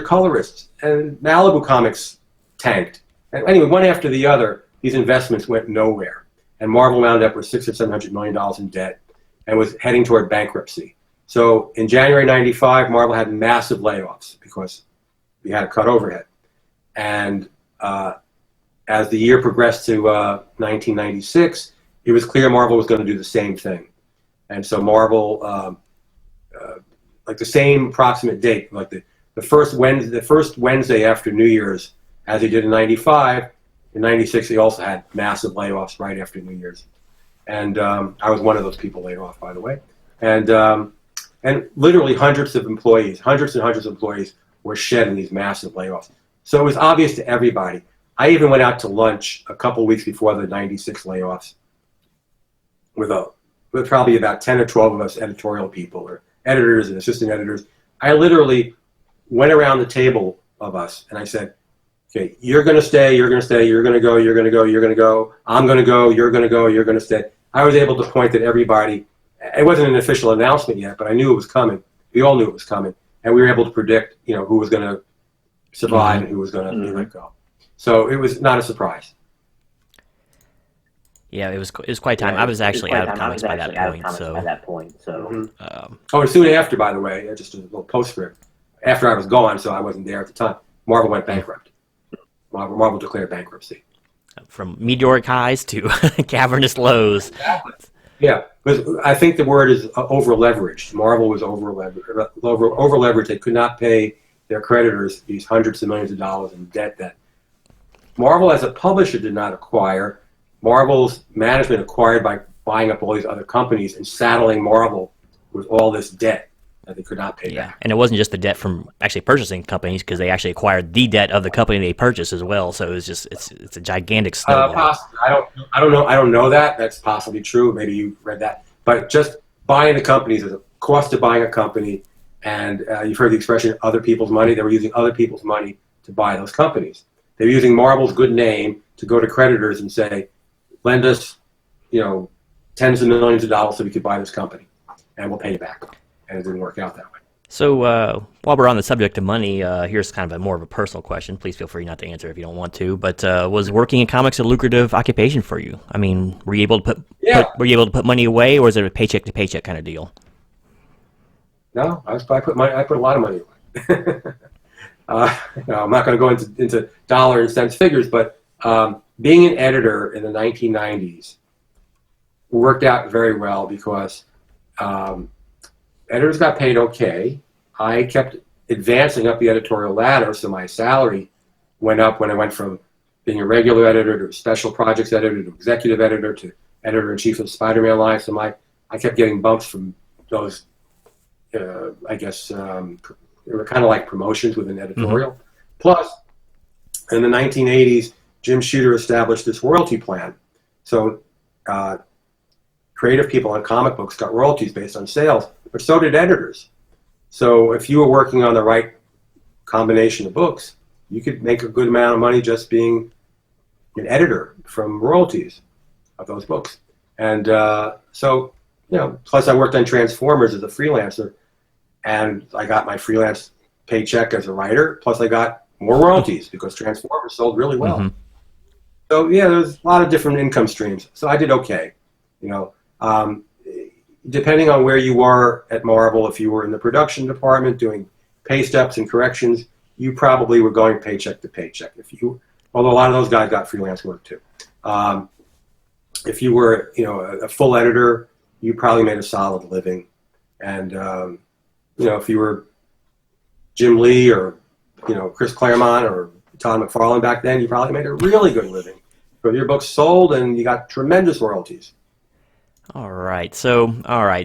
[SPEAKER 2] colorists. And Malibu Comics tanked. And anyway, one after the other, these investments went nowhere. And Marvel wound up with $600 or $700 million in debt and was heading toward bankruptcy. So in January '95, Marvel had massive layoffs because we had to cut overhead. And as the year progressed to 1996, it was clear Marvel was going to do the same thing. And so Marvel, like the same approximate date, like the first Wednesday after New Year's, as they did in '95, in '96 they also had massive layoffs right after New Year's. And I was one of those people laid off, by the way. And literally hundreds and hundreds of employees were shed in these massive layoffs. So it was obvious to everybody. I even went out to lunch a couple of weeks before the '96 layoffs with probably about 10 or 12 of us editorial people or editors and assistant editors. I literally went around the table of us and I said, okay, you're going to stay, you're going to stay, you're going to go, you're going to go, you're going to go, I'm going to go, you're going to go, you're going to stay. I was able to point at everybody. It wasn't an official announcement yet, but I knew it was coming. We all knew it was coming. And we were able to predict, who was going to survive and who was going to be let go. So it was not a surprise.
[SPEAKER 1] Yeah, it was quite time. I was actually out of comics by that point. So,
[SPEAKER 2] Oh, and soon after, by the way, just a little postscript. After I was gone, so I wasn't there at the time. Marvel went bankrupt. Marvel declared bankruptcy.
[SPEAKER 1] From meteoric highs to cavernous lows.
[SPEAKER 2] Exactly. Yeah, because I think the word is over-leveraged. Marvel was over-leveraged. They could not pay their creditors these hundreds of millions of dollars in debt that Marvel as a publisher did not acquire. Marvel's management acquired by buying up all these other companies and saddling Marvel with all this debt that they could not pay back.
[SPEAKER 1] And it wasn't just the debt from actually purchasing companies, because they actually acquired the debt of the company they purchased as well. So it's a gigantic snowball.
[SPEAKER 2] I don't know that. That's possibly true. Maybe you read that. But just buying the companies is a cost of buying a company, and you've heard the expression "other people's money." They were using other people's money to buy those companies. They were using Marvel's good name to go to creditors and say, "Lend us, tens of millions of dollars so we could buy this company, and we'll pay you back." And it didn't work out that way.
[SPEAKER 1] So while we're on the subject of money, here's kind of more of a personal question. Please feel free not to answer if you don't want to. But was working in comics a lucrative occupation for you? I mean, were you able to put money away, or was it a paycheck to paycheck kind of deal?
[SPEAKER 2] No, I put a lot of money away. I'm not going to go into dollar and cents figures, but being an editor in the 1990s worked out very well because editors got paid okay. I kept advancing up the editorial ladder, so my salary went up when I went from being a regular editor to a special projects editor to executive editor to editor-in-chief of the Spider-Man line. So I kept getting bumps from those, they were kind of like promotions within editorial. Mm-hmm. Plus, in the 1980s, Jim Shooter established this royalty plan. So creative people on comic books got royalties based on sales, but so did editors. So if you were working on the right combination of books, you could make a good amount of money just being an editor from royalties of those books. And plus I worked on Transformers as a freelancer, and I got my freelance paycheck as a writer, plus I got more royalties because Transformers sold really well. Mm-hmm. So yeah, there's a lot of different income streams. So I did okay. Depending on where you are at Marvel, if you were in the production department doing pay steps and corrections, you probably were going paycheck to paycheck. Although a lot of those guys got freelance work too. If you were, a full editor, you probably made a solid living. And if you were Jim Lee or Chris Claremont or Todd McFarlane back then, you probably made a really good living because your books sold and you got tremendous royalties.
[SPEAKER 1] All right, so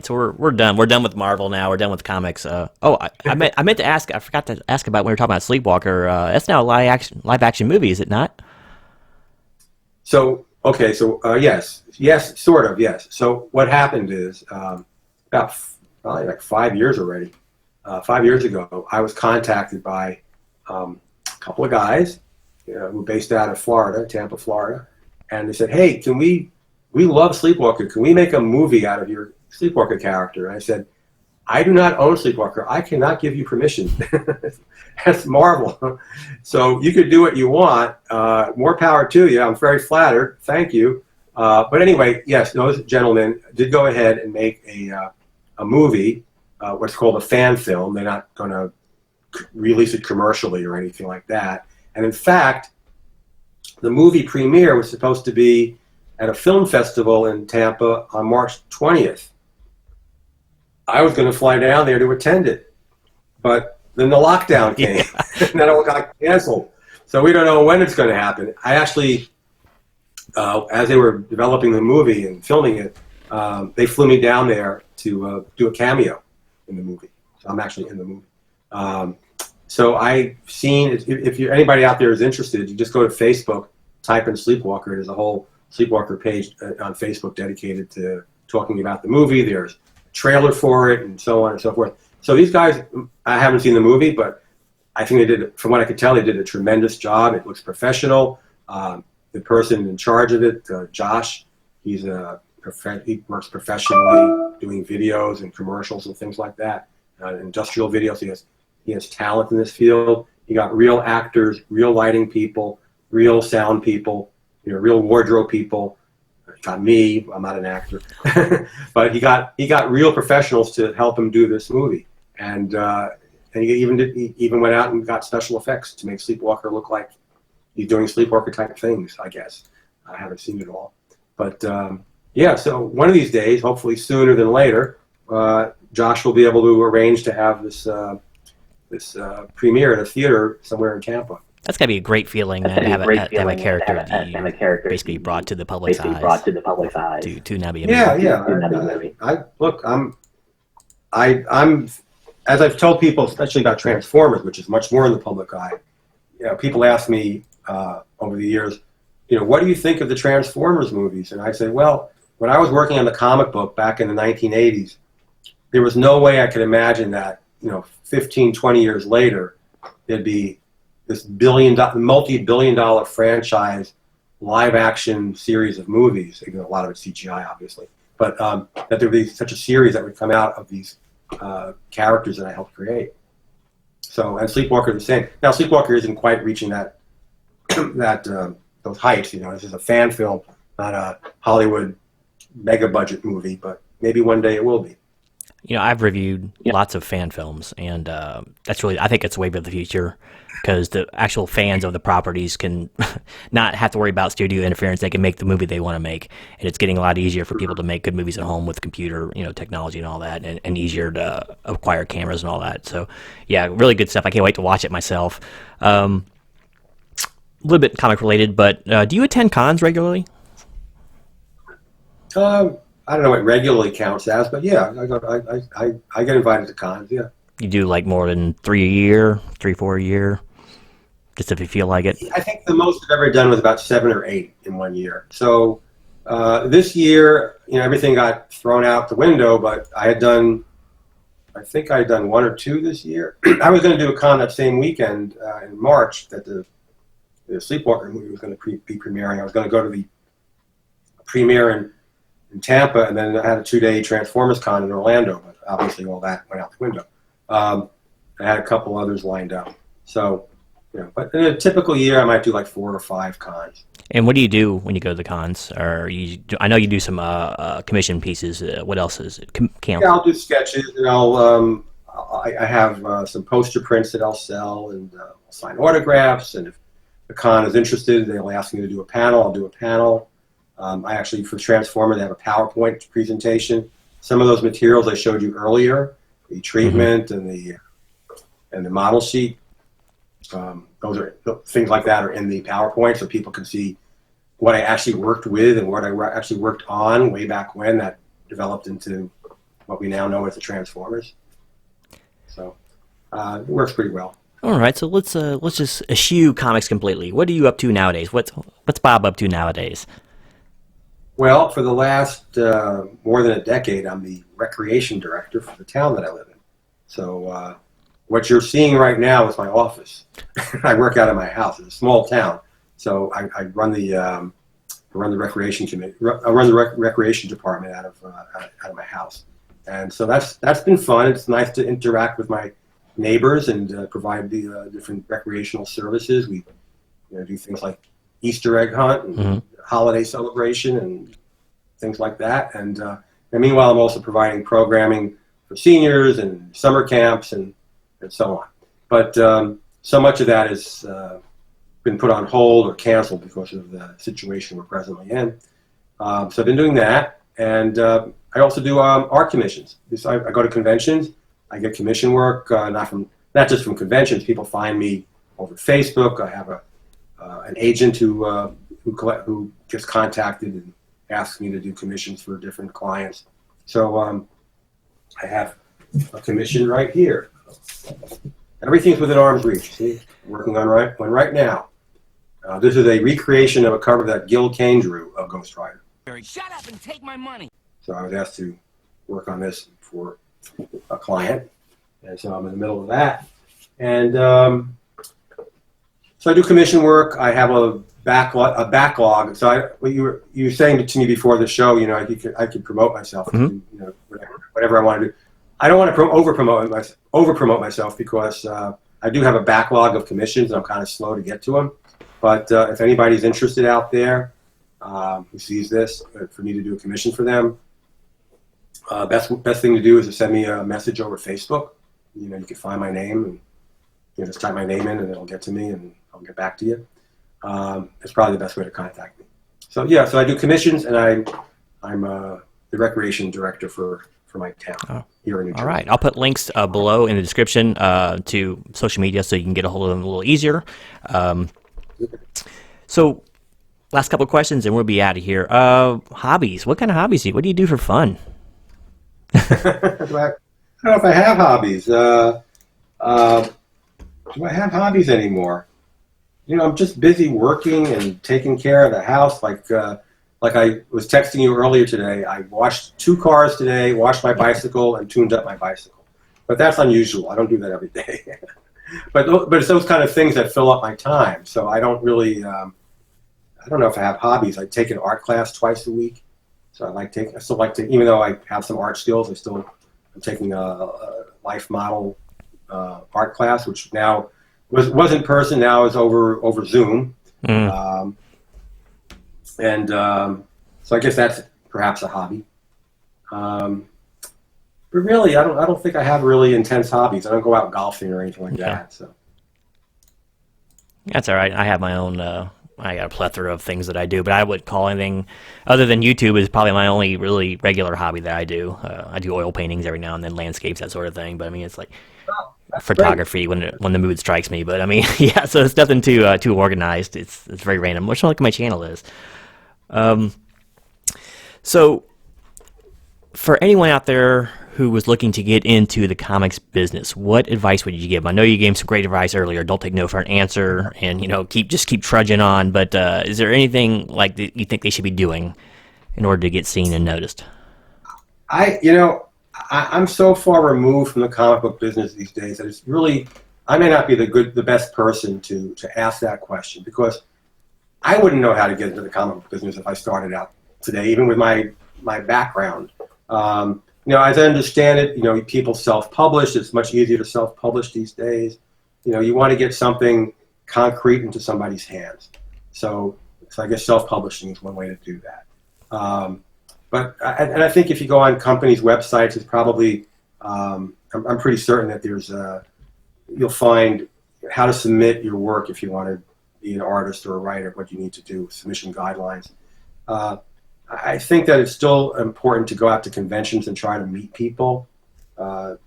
[SPEAKER 1] we're done. We're done with Marvel now. We're done with comics. I meant to ask. I forgot to ask about when we were talking about Sleepwalker. That's now a live action movie, is it not?
[SPEAKER 2] So yes, sort of, yes. So what happened is about probably like 5 years already. 5 years ago, I was contacted by a couple of guys who were based out of Florida, Tampa, Florida, and they said, "Hey, we love Sleepwalker. Can we make a movie out of your Sleepwalker character?" And I said, "I do not own Sleepwalker. I cannot give you permission. That's Marvel. So you could do what you want. More power to you. I'm very flattered. Thank you." But anyway, yes, those gentlemen did go ahead and make a movie, what's called a fan film. They're not going to release it commercially or anything like that. And in fact, the movie premiere was supposed to be at a film festival in Tampa on March 20th. I was going to fly down there to attend it, but then the lockdown came, and then it all got canceled. So we don't know when it's going to happen. I actually, as they were developing the movie and filming it, they flew me down there to do a cameo in the movie. So I'm actually in the movie. So I've seen, if anybody out there is interested, you just go to Facebook, type in Sleepwalker. There's a whole Sleepwalker page on Facebook dedicated to talking about the movie. There's a trailer for it and so on and so forth. So these guys, I haven't seen the movie, but I think they did, from what I could tell, they did a tremendous job. It looks professional. The person in charge of it, Josh, he works professionally doing videos and commercials and things like that, industrial videos. He has talent in this field. He got real actors, real lighting people, real sound people, real wardrobe people. got me. I'm not an actor, but he got real professionals to help him do this movie, and he even went out and got special effects to make Sleepwalker look like he's doing Sleepwalker type things. I guess I haven't seen it all, but yeah. So one of these days, hopefully sooner than later, Josh will be able to arrange to have this premiere at a theater somewhere in Tampa.
[SPEAKER 1] That's got to be a great feeling, man, to have a character that you basically brought to the public's eyes. To now be a movie.
[SPEAKER 2] Yeah. I'm as I've told people, especially about Transformers, which is much more in the public eye. You know, people ask me over the years, what do you think of the Transformers movies? And I say, well, when I was working on the comic book back in the 1980s, there was no way I could imagine that, 15, 20 years later, there'd be this multi-billion-dollar franchise live-action series of movies. A lot of it's CGI, obviously, but that there'd be such a series that would come out of these characters that I helped create. So, and Sleepwalker the same. Now, Sleepwalker isn't quite reaching that those heights. This is a fan film, not a Hollywood mega-budget movie, but maybe one day it will be.
[SPEAKER 1] I've reviewed lots of fan films, and that's really, I think it's a wave of the future, because the actual fans of the properties can not have to worry about studio interference. They can make the movie they want to make, and it's getting a lot easier for people to make good movies at home with computer, technology and all that, and easier to acquire cameras and all that. So, yeah, really good stuff. I can't wait to watch it myself. A little bit comic related, but do you attend cons regularly?
[SPEAKER 2] I don't know what regularly counts as, but yeah, I get invited to cons. Yeah.
[SPEAKER 1] You do like more than 3 a year, 3, 4 a year, just if you feel like it.
[SPEAKER 2] I think the most I've ever done was about 7 or 8 in 1 year. So this year, everything got thrown out the window, but I think I had done 1 or 2 this year. I was going to do a con that same weekend in March that the Sleepwalker movie was going to be premiering. I was going to go to the premiere in Tampa, and then I had a 2-day Transformers con in Orlando, but obviously all that went out the window. I had a couple others lined up. So, but in a typical year, I might do like 4 or 5 cons.
[SPEAKER 1] And what do you do when you go to the cons? Or I know you do some commission pieces. What else is it?
[SPEAKER 2] Yeah, I'll do sketches, and I have some poster prints that I'll sell, and I'll sign autographs. And if the con is interested, they'll ask me to do a panel. I'll do a panel. I actually, for Transformer, they have a PowerPoint presentation. Some of those materials I showed you earlier, the treatment and the model sheet, those are things like that are in the PowerPoint, so people can see what I actually worked with and what I actually worked on way back when that developed into what we now know as the Transformers. So it works pretty well.
[SPEAKER 1] All right, so let's just eschew comics completely. What are you up to nowadays? What's Bob up to nowadays?
[SPEAKER 2] Well, for the last more than a decade, I'm the recreation director for the town that I live in. So what you're seeing right now is my office. I work out of my house. It's a small town, so I run the recreation committee. I run the recreation department out of my house, and so that's been fun. It's nice to interact with my neighbors and provide the different recreational services. We do things like Easter egg hunt and holiday celebration and things like that. And meanwhile, I'm also providing programming for seniors and summer camps and so on. But so much of that has been put on hold or canceled because of the situation we're presently in. So I've been doing that. And I also do art commissions. I go to conventions. I get commission work, not just from conventions. People find me over Facebook. I have an agent who gets contacted and asks me to do commissions for different clients. So I have a commission right here. Everything's within arm's reach. See, I'm working on one right now. This is a recreation of a cover that Gil Kane drew of Ghost Rider.
[SPEAKER 6] Shut up and take my money.
[SPEAKER 2] So I was asked to work on this for a client, and so I'm in the middle of that. And so I do commission work. I have a backlog. So you were saying to me before the show, I could promote myself, whatever I want to do. I don't want to over promote myself because I do have a backlog of commissions, and I'm kind of slow to get to them. But if anybody's interested out there, who sees this for me to do a commission for them. Best thing to do is to send me a message over Facebook. You can find my name and just type my name in, and it'll get to me, and I'll get back to you. It's probably the best way to contact me. So so I do commissions, and I'm the recreation director for my town here in New Jersey.
[SPEAKER 1] All right. I'll put links below in the description to social media so you can get a hold of them a little easier. So, last couple of questions, and we'll be out of here. Hobbies. What kind of hobbies what do you do for fun?
[SPEAKER 2] I don't know if I have hobbies. Do I have hobbies anymore? I'm just busy working and taking care of the house. Like I was texting you earlier today, I washed 2 cars today, washed my bicycle, and tuned up my bicycle. But that's unusual. I don't do that every day. but it's those kind of things that fill up my time. So I don't really, I don't know if I have hobbies. I take an art class twice a week. So I still like to, even though I have some art skills, I'm taking a life model art class, which now was in person, now is over Zoom. So I guess that's perhaps a hobby. But really, I don't think I have really intense hobbies. I don't go out golfing or anything like that. So
[SPEAKER 1] that's all right. I have my own. I got a plethora of things that I do, but I would call anything other than YouTube is probably my only really regular hobby that I do. I do oil paintings every now and then, landscapes, that sort of thing. But I mean, it's like photography when the mood strikes me. But I mean, yeah. So it's nothing too organized. It's very random, which like my channel is. So for anyone out there who was looking to get into the comics business, what advice would you give? I know you gave some great advice earlier. Don't take no for an answer, and keep trudging on. But is there anything like that you think they should be doing in order to get seen and noticed?
[SPEAKER 2] I'm so far removed from the comic book business these days that it's really, I may not be the best person to ask that question, because I wouldn't know how to get into the comic book business if I started out today, even with my background. As I understand it, people self-publish. It's much easier to self-publish these days. You want to get something concrete into somebody's hands. So I guess self-publishing is one way to do that. But I think if you go on companies' websites, it's probably, I'm pretty certain that you'll find how to submit your work if you want to be an artist or a writer, what you need to do, submission guidelines. I think that it's still important to go out to conventions and try to meet people in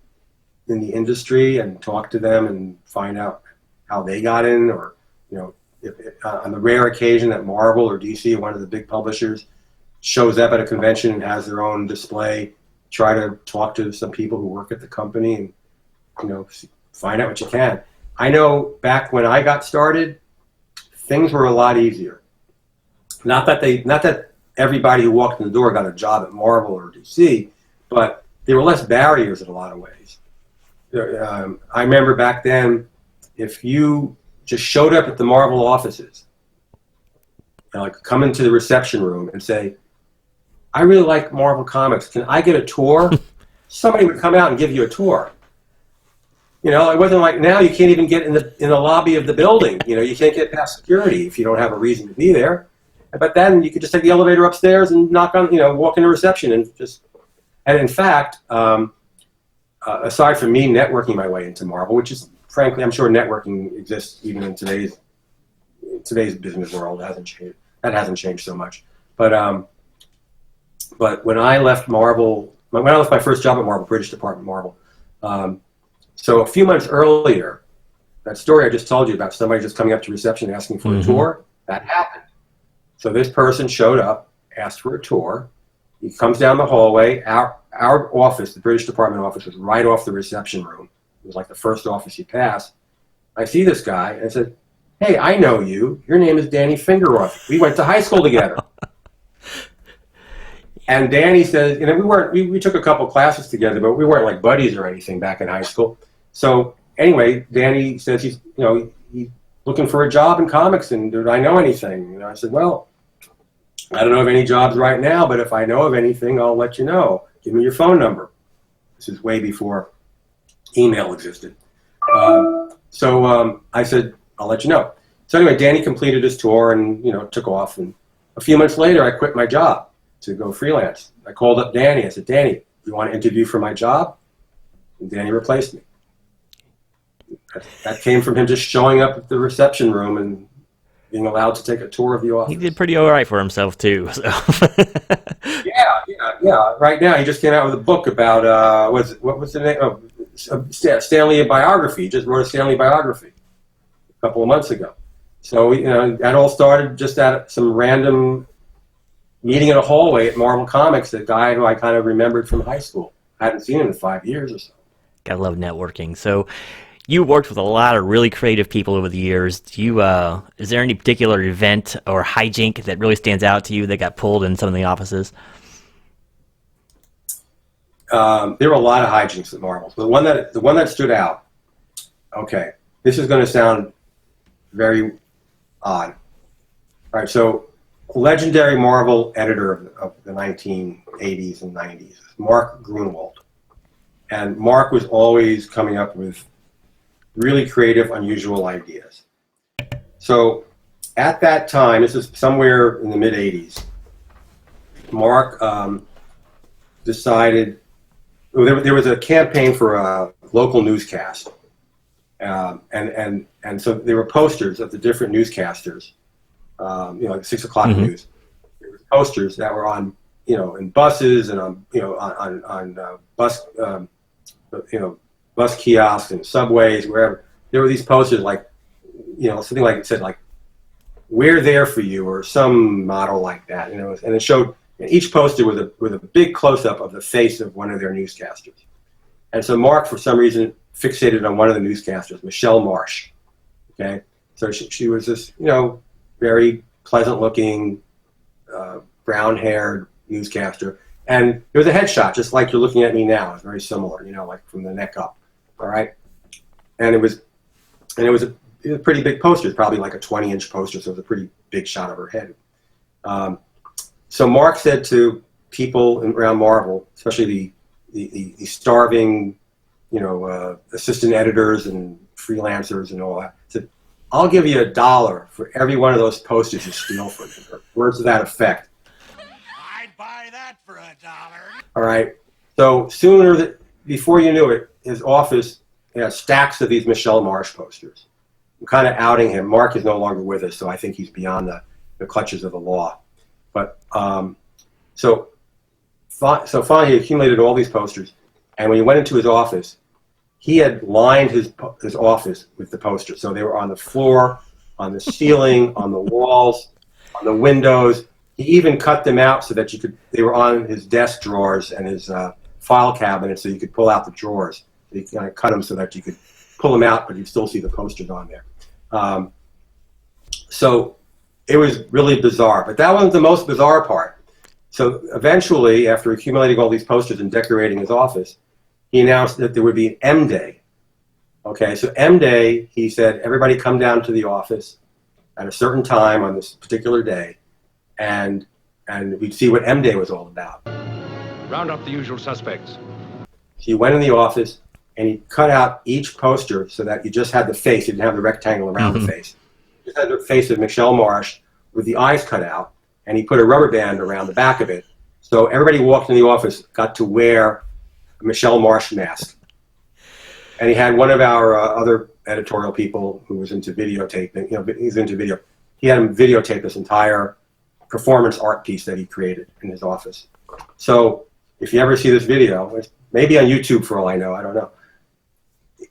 [SPEAKER 2] the industry and talk to them and find out how they got in, or if on the rare occasion that Marvel or DC, one of the big publishers, shows up at a convention and has their own display, try to talk to some people who work at the company and find out what you can. I know back when I got started, things were a lot easier. Not that everybody who walked in the door got a job at Marvel or DC, but there were less barriers in a lot of ways. I remember back then, if you just showed up at the Marvel offices, come into the reception room and say, "I really like Marvel Comics. Can I get a tour?" Somebody would come out and give you a tour. It wasn't like now you can't even get in the lobby of the building. You can't get past security if you don't have a reason to be there. But then you could just take the elevator upstairs and knock on, walk into reception and in fact, aside from me networking my way into Marvel, which is, frankly, I'm sure networking exists even in today's business world. That hasn't changed so much. But when I left Marvel, when I left my first job at Marvel, British Department Marvel, so a few months earlier, that story I just told you about somebody just coming up to reception asking for a tour, that happened. So this person showed up, asked for a tour. He comes down the hallway. Our office, the British Department office, was right off the reception room. It was like the first office you pass. I see this guy and I said, "Hey, I know you. Your name is Danny Fingeroth. We went to high school together." And Danny says, we took a couple classes together, but we weren't like buddies or anything back in high school. So anyway, Danny says he's looking for a job in comics, and did I know anything? I said, "Well, I don't know of any jobs right now, but if I know of anything, I'll let you know. Give me your phone number." This is way before email existed. So I said, "I'll let you know." So anyway, Danny completed his tour and took off, and a few months later, I quit my job to go freelance. I called up Danny. I said, Danny, you want to interview for my job? And Danny replaced me. That came from him just showing up at the reception room and being allowed to take a tour of the office.
[SPEAKER 1] He did pretty all right for himself too. So.
[SPEAKER 2] Yeah. Right now, he just came out with a book about what was the name of Stanley biography. He just wrote a Stanley biography a couple of months ago. So that all started just at some random meeting in a hallway at Marvel Comics. The guy who I kind of remembered from high school. I hadn't seen him in 5 years or so.
[SPEAKER 1] Gotta love networking. So. You worked with a lot of really creative people over the years. Is there any particular event or hijink that really stands out to you that got pulled in some of the offices?
[SPEAKER 2] There were a lot of hijinks at Marvel. The one that stood out. Okay, this is going to sound very odd. All right, so legendary Marvel editor of the 1980s and 90s, Mark Grunwald, and Mark was always coming up with really creative, unusual ideas. So at that time, this is somewhere in the mid-'80s, Mark decided, there was a campaign for a local newscast. And so there were posters of the different newscasters, like 6 o'clock news. There were posters that were on, in buses and on bus, bus kiosks and subways, wherever. There were these posters like, something like it said like, "We're there for you," or some motto like that. And it showed each poster with a big close up of the face of one of their newscasters. And so Mark, for some reason, fixated on one of the newscasters, Michelle Marsh. Okay, so she was this very pleasant looking, brown-haired newscaster, and it was a headshot, just like you're looking at me now. It's very similar, like from the neck up. All right, and it was a pretty big poster. It's probably like a 20-inch poster, so it was a pretty big shot of her head. So Mark said to people around Marvel, especially the starving, assistant editors and freelancers and all that, said, "I'll give you $1 for every one of those posters you steal from me." Or words to that effect.
[SPEAKER 6] I'd buy that for $1.
[SPEAKER 2] All right. So before you knew it, his office had stacks of these Michelle Marsh posters. I'm kind of outing him. Mark is no longer with us, so I think he's beyond the clutches of the law. But so finally, he accumulated all these posters, and when he went into his office, he had lined his office with the posters. So they were on the floor, on the ceiling, on the walls, on the windows. He even cut them out so that they were on his desk drawers and his file cabinet, so you could pull out the drawers. So he kind of cut them so that you could pull them out, but you'd still see the posters on there. So it was really bizarre, but that wasn't the most bizarre part. So eventually, after accumulating all these posters and decorating his office, he announced that there would be an M Day. Okay, so M Day, he said, everybody come down to the office at a certain time on this particular day, and we'd see what M Day was all about.
[SPEAKER 8] Round up the usual suspects.
[SPEAKER 2] So he went in the office, and he cut out each poster so that you just had the face. You didn't have the rectangle around the face. You just had the face of Michelle Marsh with the eyes cut out, and he put a rubber band around the back of it. So everybody who walked in the office got to wear a Michelle Marsh mask. And he had one of our other editorial people who was into videotaping, he's into video. He had him videotape this entire performance art piece that he created in his office. So if you ever see this video, it's maybe on YouTube for all I know, I don't know.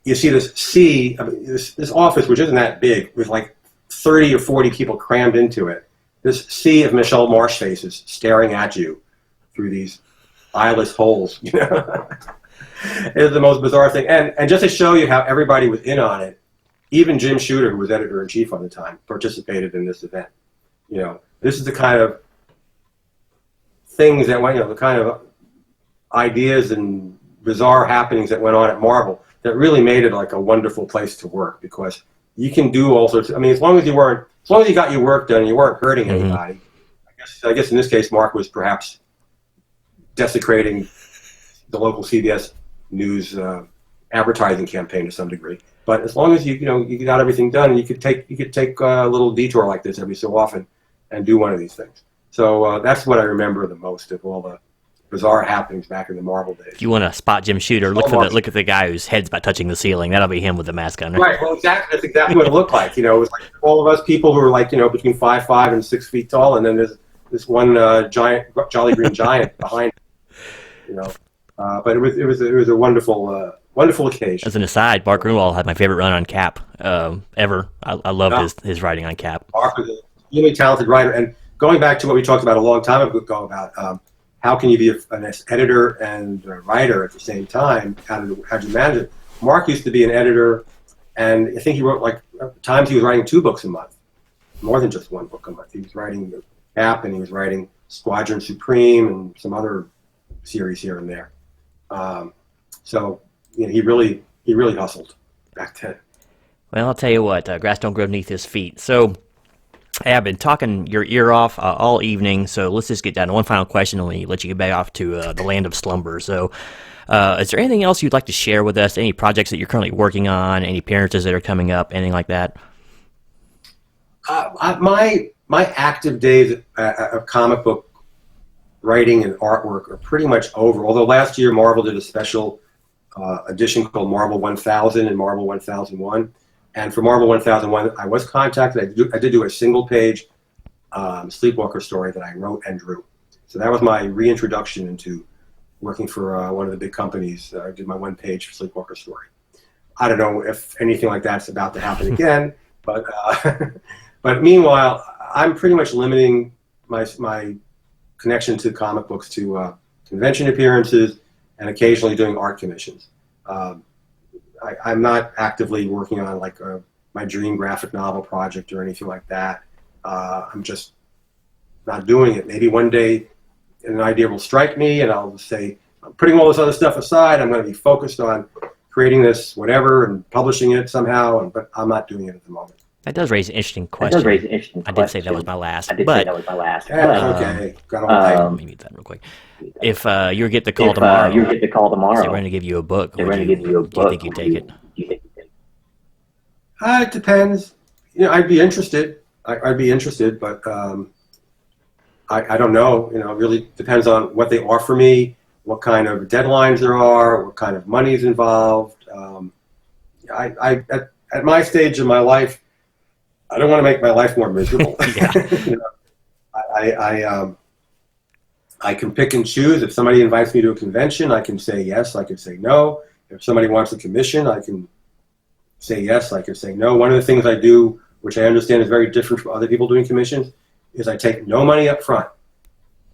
[SPEAKER 2] You see this sea, this office, which isn't that big, with like 30 or 40 people crammed into it. This sea of Michelle Marsh faces staring at you through these eyeless holes. It is the most bizarre thing. And just to show you how everybody was in on it, even Jim Shooter, who was editor-in-chief at the time, participated in this event. This is the kind of things that went, the kind of ideas and bizarre happenings that went on at Marvel that really made it like a wonderful place to work, because you can do all sorts of, as long as you got your work done and you weren't hurting anybody. I guess in this case, Mark was perhaps desecrating the local CBS News advertising campaign to some degree. But as long as you got everything done, and you could take a little detour like this every so often and do one of these things. So that's what I remember the most of all the bizarre happenings back in the Marvel days.
[SPEAKER 1] If you want to spot Jim Shooter, look at the guy whose head's about touching the ceiling. That'll be him with the mask on.
[SPEAKER 2] Right. Well, exactly. That's exactly what it looked like. It was like all of us people who were like between 5'5" and 6 feet tall, and then there's this one giant Jolly Green Giant behind. But it was a wonderful occasion.
[SPEAKER 1] As an aside, Mark Grunwald had my favorite run on Cap ever. I loved his writing on Cap.
[SPEAKER 2] Mark was a really talented writer, and going back to what we talked about a long time ago about how can you be an editor and a writer at the same time? How do you manage it? Mark used to be an editor, and I think he wrote at times he was writing 2 books a month, more than just 1 book a month. He was writing Cap, and he was writing Squadron Supreme and some other series here and there. So he really hustled back then.
[SPEAKER 1] Well, I'll tell you what, grass don't grow beneath his feet. So hey, I've been talking your ear off all evening, so let's just get down to one final question and we let you get back off to the land of slumber. So is there anything else you'd like to share with us? Any projects that you're currently working on? Any appearances that are coming up? Anything like that?
[SPEAKER 2] My active days of comic book writing and artwork are pretty much over. Although last year Marvel did a special edition called Marvel 1000 and Marvel 1001. And for Marvel 1001, I was contacted. I did do a single-page Sleepwalker story that I wrote and drew. So that was my reintroduction into working for one of the big companies. I did my 1-page Sleepwalker story. I don't know if anything like that's about to happen again, but but meanwhile, I'm pretty much limiting my connection to comic books to convention appearances and occasionally doing art commissions. I'm not actively working on my dream graphic novel project or anything like that. I'm just not doing it. Maybe one day an idea will strike me and I'll say, I'm putting all this other stuff aside. I'm going to be focused on creating this whatever and publishing it somehow, but I'm not doing it at the moment.
[SPEAKER 1] That does raise an interesting question. I did say that was my last.
[SPEAKER 2] Okay.
[SPEAKER 1] Let me mute that real quick. If you get the call tomorrow, they're going to give you a book. Do you think you'd take it?
[SPEAKER 2] It depends. I'd be interested. I'd be interested, but I don't know. It really depends on what they offer me, what kind of deadlines there are, what kind of money is involved. At my stage in my life, I don't want to make my life more miserable. I can pick and choose. If somebody invites me to a convention, I can say yes, I can say no. If somebody wants a commission, I can say yes, I can say no. One of the things I do, which I understand is very different from other people doing commissions, is I take no money up front.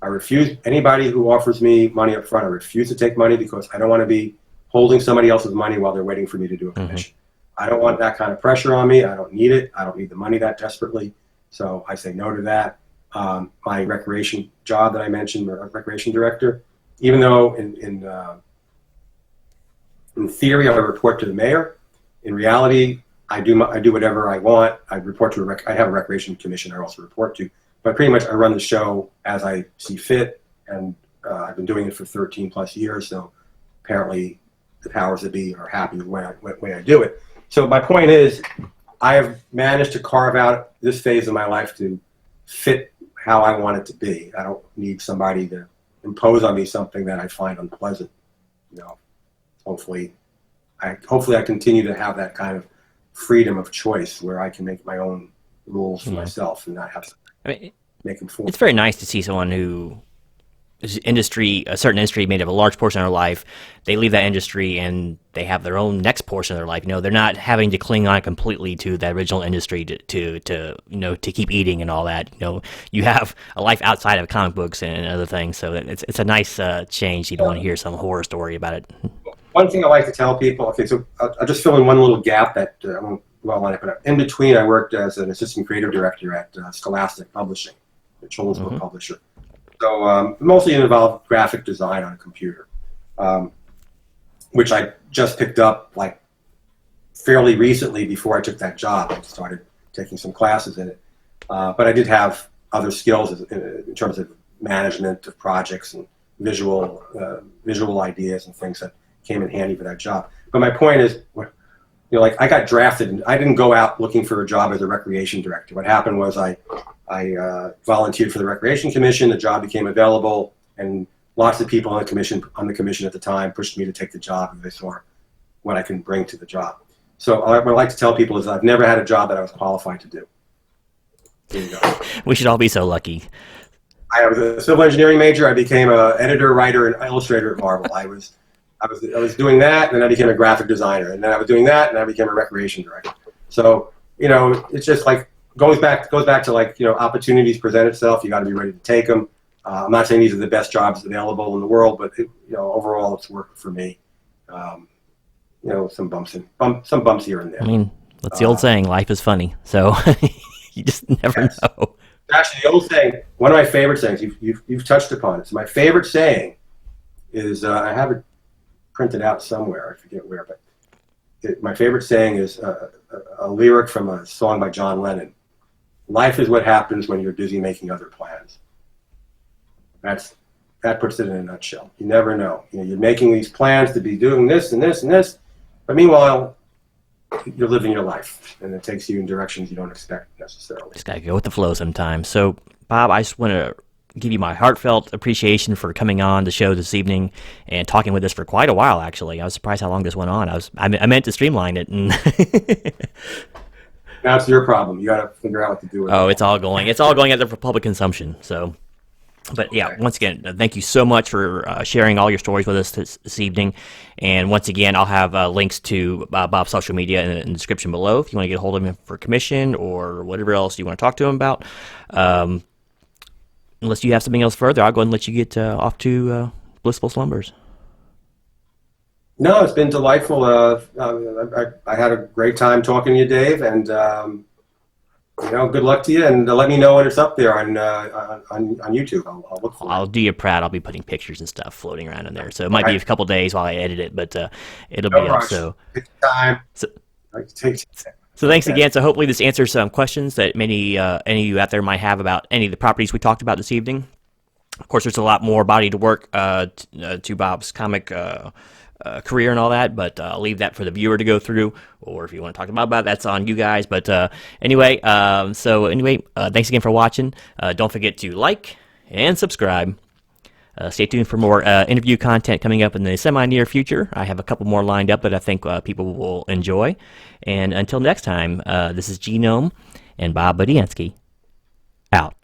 [SPEAKER 2] I refuse anybody who offers me money up front. I refuse to take money because I don't want to be holding somebody else's money while they're waiting for me to do a commission. I don't want that kind of pressure on me. I don't need it. I don't need the money that desperately. So I say no to that. My recreation job that I mentioned, recreation director, even though in theory I report to the mayor, in reality I do whatever I want. I report to I have a recreation commission I also report to, but pretty much I run the show as I see fit, and I've been doing it for 13 plus years. So apparently the powers that be are happy with the way I do it. So my point is, I have managed to carve out this phase of my life to fit how I want it to be. I don't need somebody to impose on me something that I find unpleasant. Hopefully I continue to have that kind of freedom of choice where I can make my own rules for myself and not have to make them for me.
[SPEAKER 1] It's very nice to see someone who a certain industry made up a large portion of their life. They leave that industry and they have their own next portion of their life. They're not having to cling on completely to that original industry to keep eating and all that. You have a life outside of comic books and other things. So it's a nice change. You don't want to hear some horror story about it.
[SPEAKER 2] One thing I like to tell people. Okay, so I'll just fill in one little gap that I won't dwell on it. But in between, I worked as an assistant creative director at Scholastic Publishing, the children's book publisher. So mostly it involved graphic design on a computer, which I just picked up fairly recently before I took that job. I started taking some classes in it. But I did have other skills in terms of management of projects and visual ideas and things that came in handy for that job. But my point is, like I got drafted, and I didn't go out looking for a job as a recreation director. What happened was I volunteered for the Recreation Commission. The job became available, and lots of people on the commission at the time pushed me to take the job, and they saw what I can bring to the job. So what I like to tell people is I've never had a job that I was qualified to do. There you go.
[SPEAKER 1] We should all be so lucky.
[SPEAKER 2] I was a civil engineering major. I became an editor, writer, and illustrator at Marvel. I was doing that, and then I became a graphic designer, and then I was doing that, and I became a recreation director. So it's just like goes back to like opportunities present itself. You got to be ready to take them. I'm not saying these are the best jobs available in the world, but overall it's worked for me. Some bumps here and there.
[SPEAKER 1] I mean, that's the old saying, life is funny. So you just never know.
[SPEAKER 2] Actually, the old saying, one of my favorite sayings, you've touched upon it. So my favorite saying is, I have it printed out somewhere, I forget where, but my favorite saying is a lyric from a song by John Lennon. Life is what happens when you're busy making other plans. That puts it in a nutshell. You never know. You're making these plans to be doing this and this and this, but meanwhile, you're living your life, and it takes you in directions you don't expect necessarily.
[SPEAKER 1] Just gotta go with the flow sometimes. So, Bob, I just want to give you my heartfelt appreciation for coming on the show this evening and talking with us for quite a while. Actually, I was surprised how long this went on. I meant to streamline it, and
[SPEAKER 2] now it's your problem. You got to figure out what to do with it.
[SPEAKER 1] It's all going out there for public consumption. So. But yeah, once again, thank you so much for sharing all your stories with us this evening. And once again, I'll have links to Bob's social media in the description below if you want to get a hold of him for commission or whatever else you want to talk to him about. Unless you have something else further, I'll go ahead and let you get off to blissful slumbers.
[SPEAKER 2] No, it's been delightful. I had a great time talking to you, Dave, and good luck to you, and let me know when it's up there on YouTube. I'll look for it.
[SPEAKER 1] I'll do you proud. I'll be putting pictures and stuff floating around in there, so it might be a couple days while I edit it, but it'll be up. So
[SPEAKER 2] take your time.
[SPEAKER 1] So thanks again. So hopefully this answers some questions that any of you out there might have about any of the properties we talked about this evening. Of course, there's a lot more body to work to Bob's comic career and all that, but I'll leave that for the viewer to go through, or if you want to talk about that, that's on you guys. But anyway, thanks again for watching. Don't forget to like and subscribe. Stay tuned for more interview content coming up in the semi-near future. I have a couple more lined up that I think people will enjoy. And until next time, this is Genome and Bob Budiansky, out.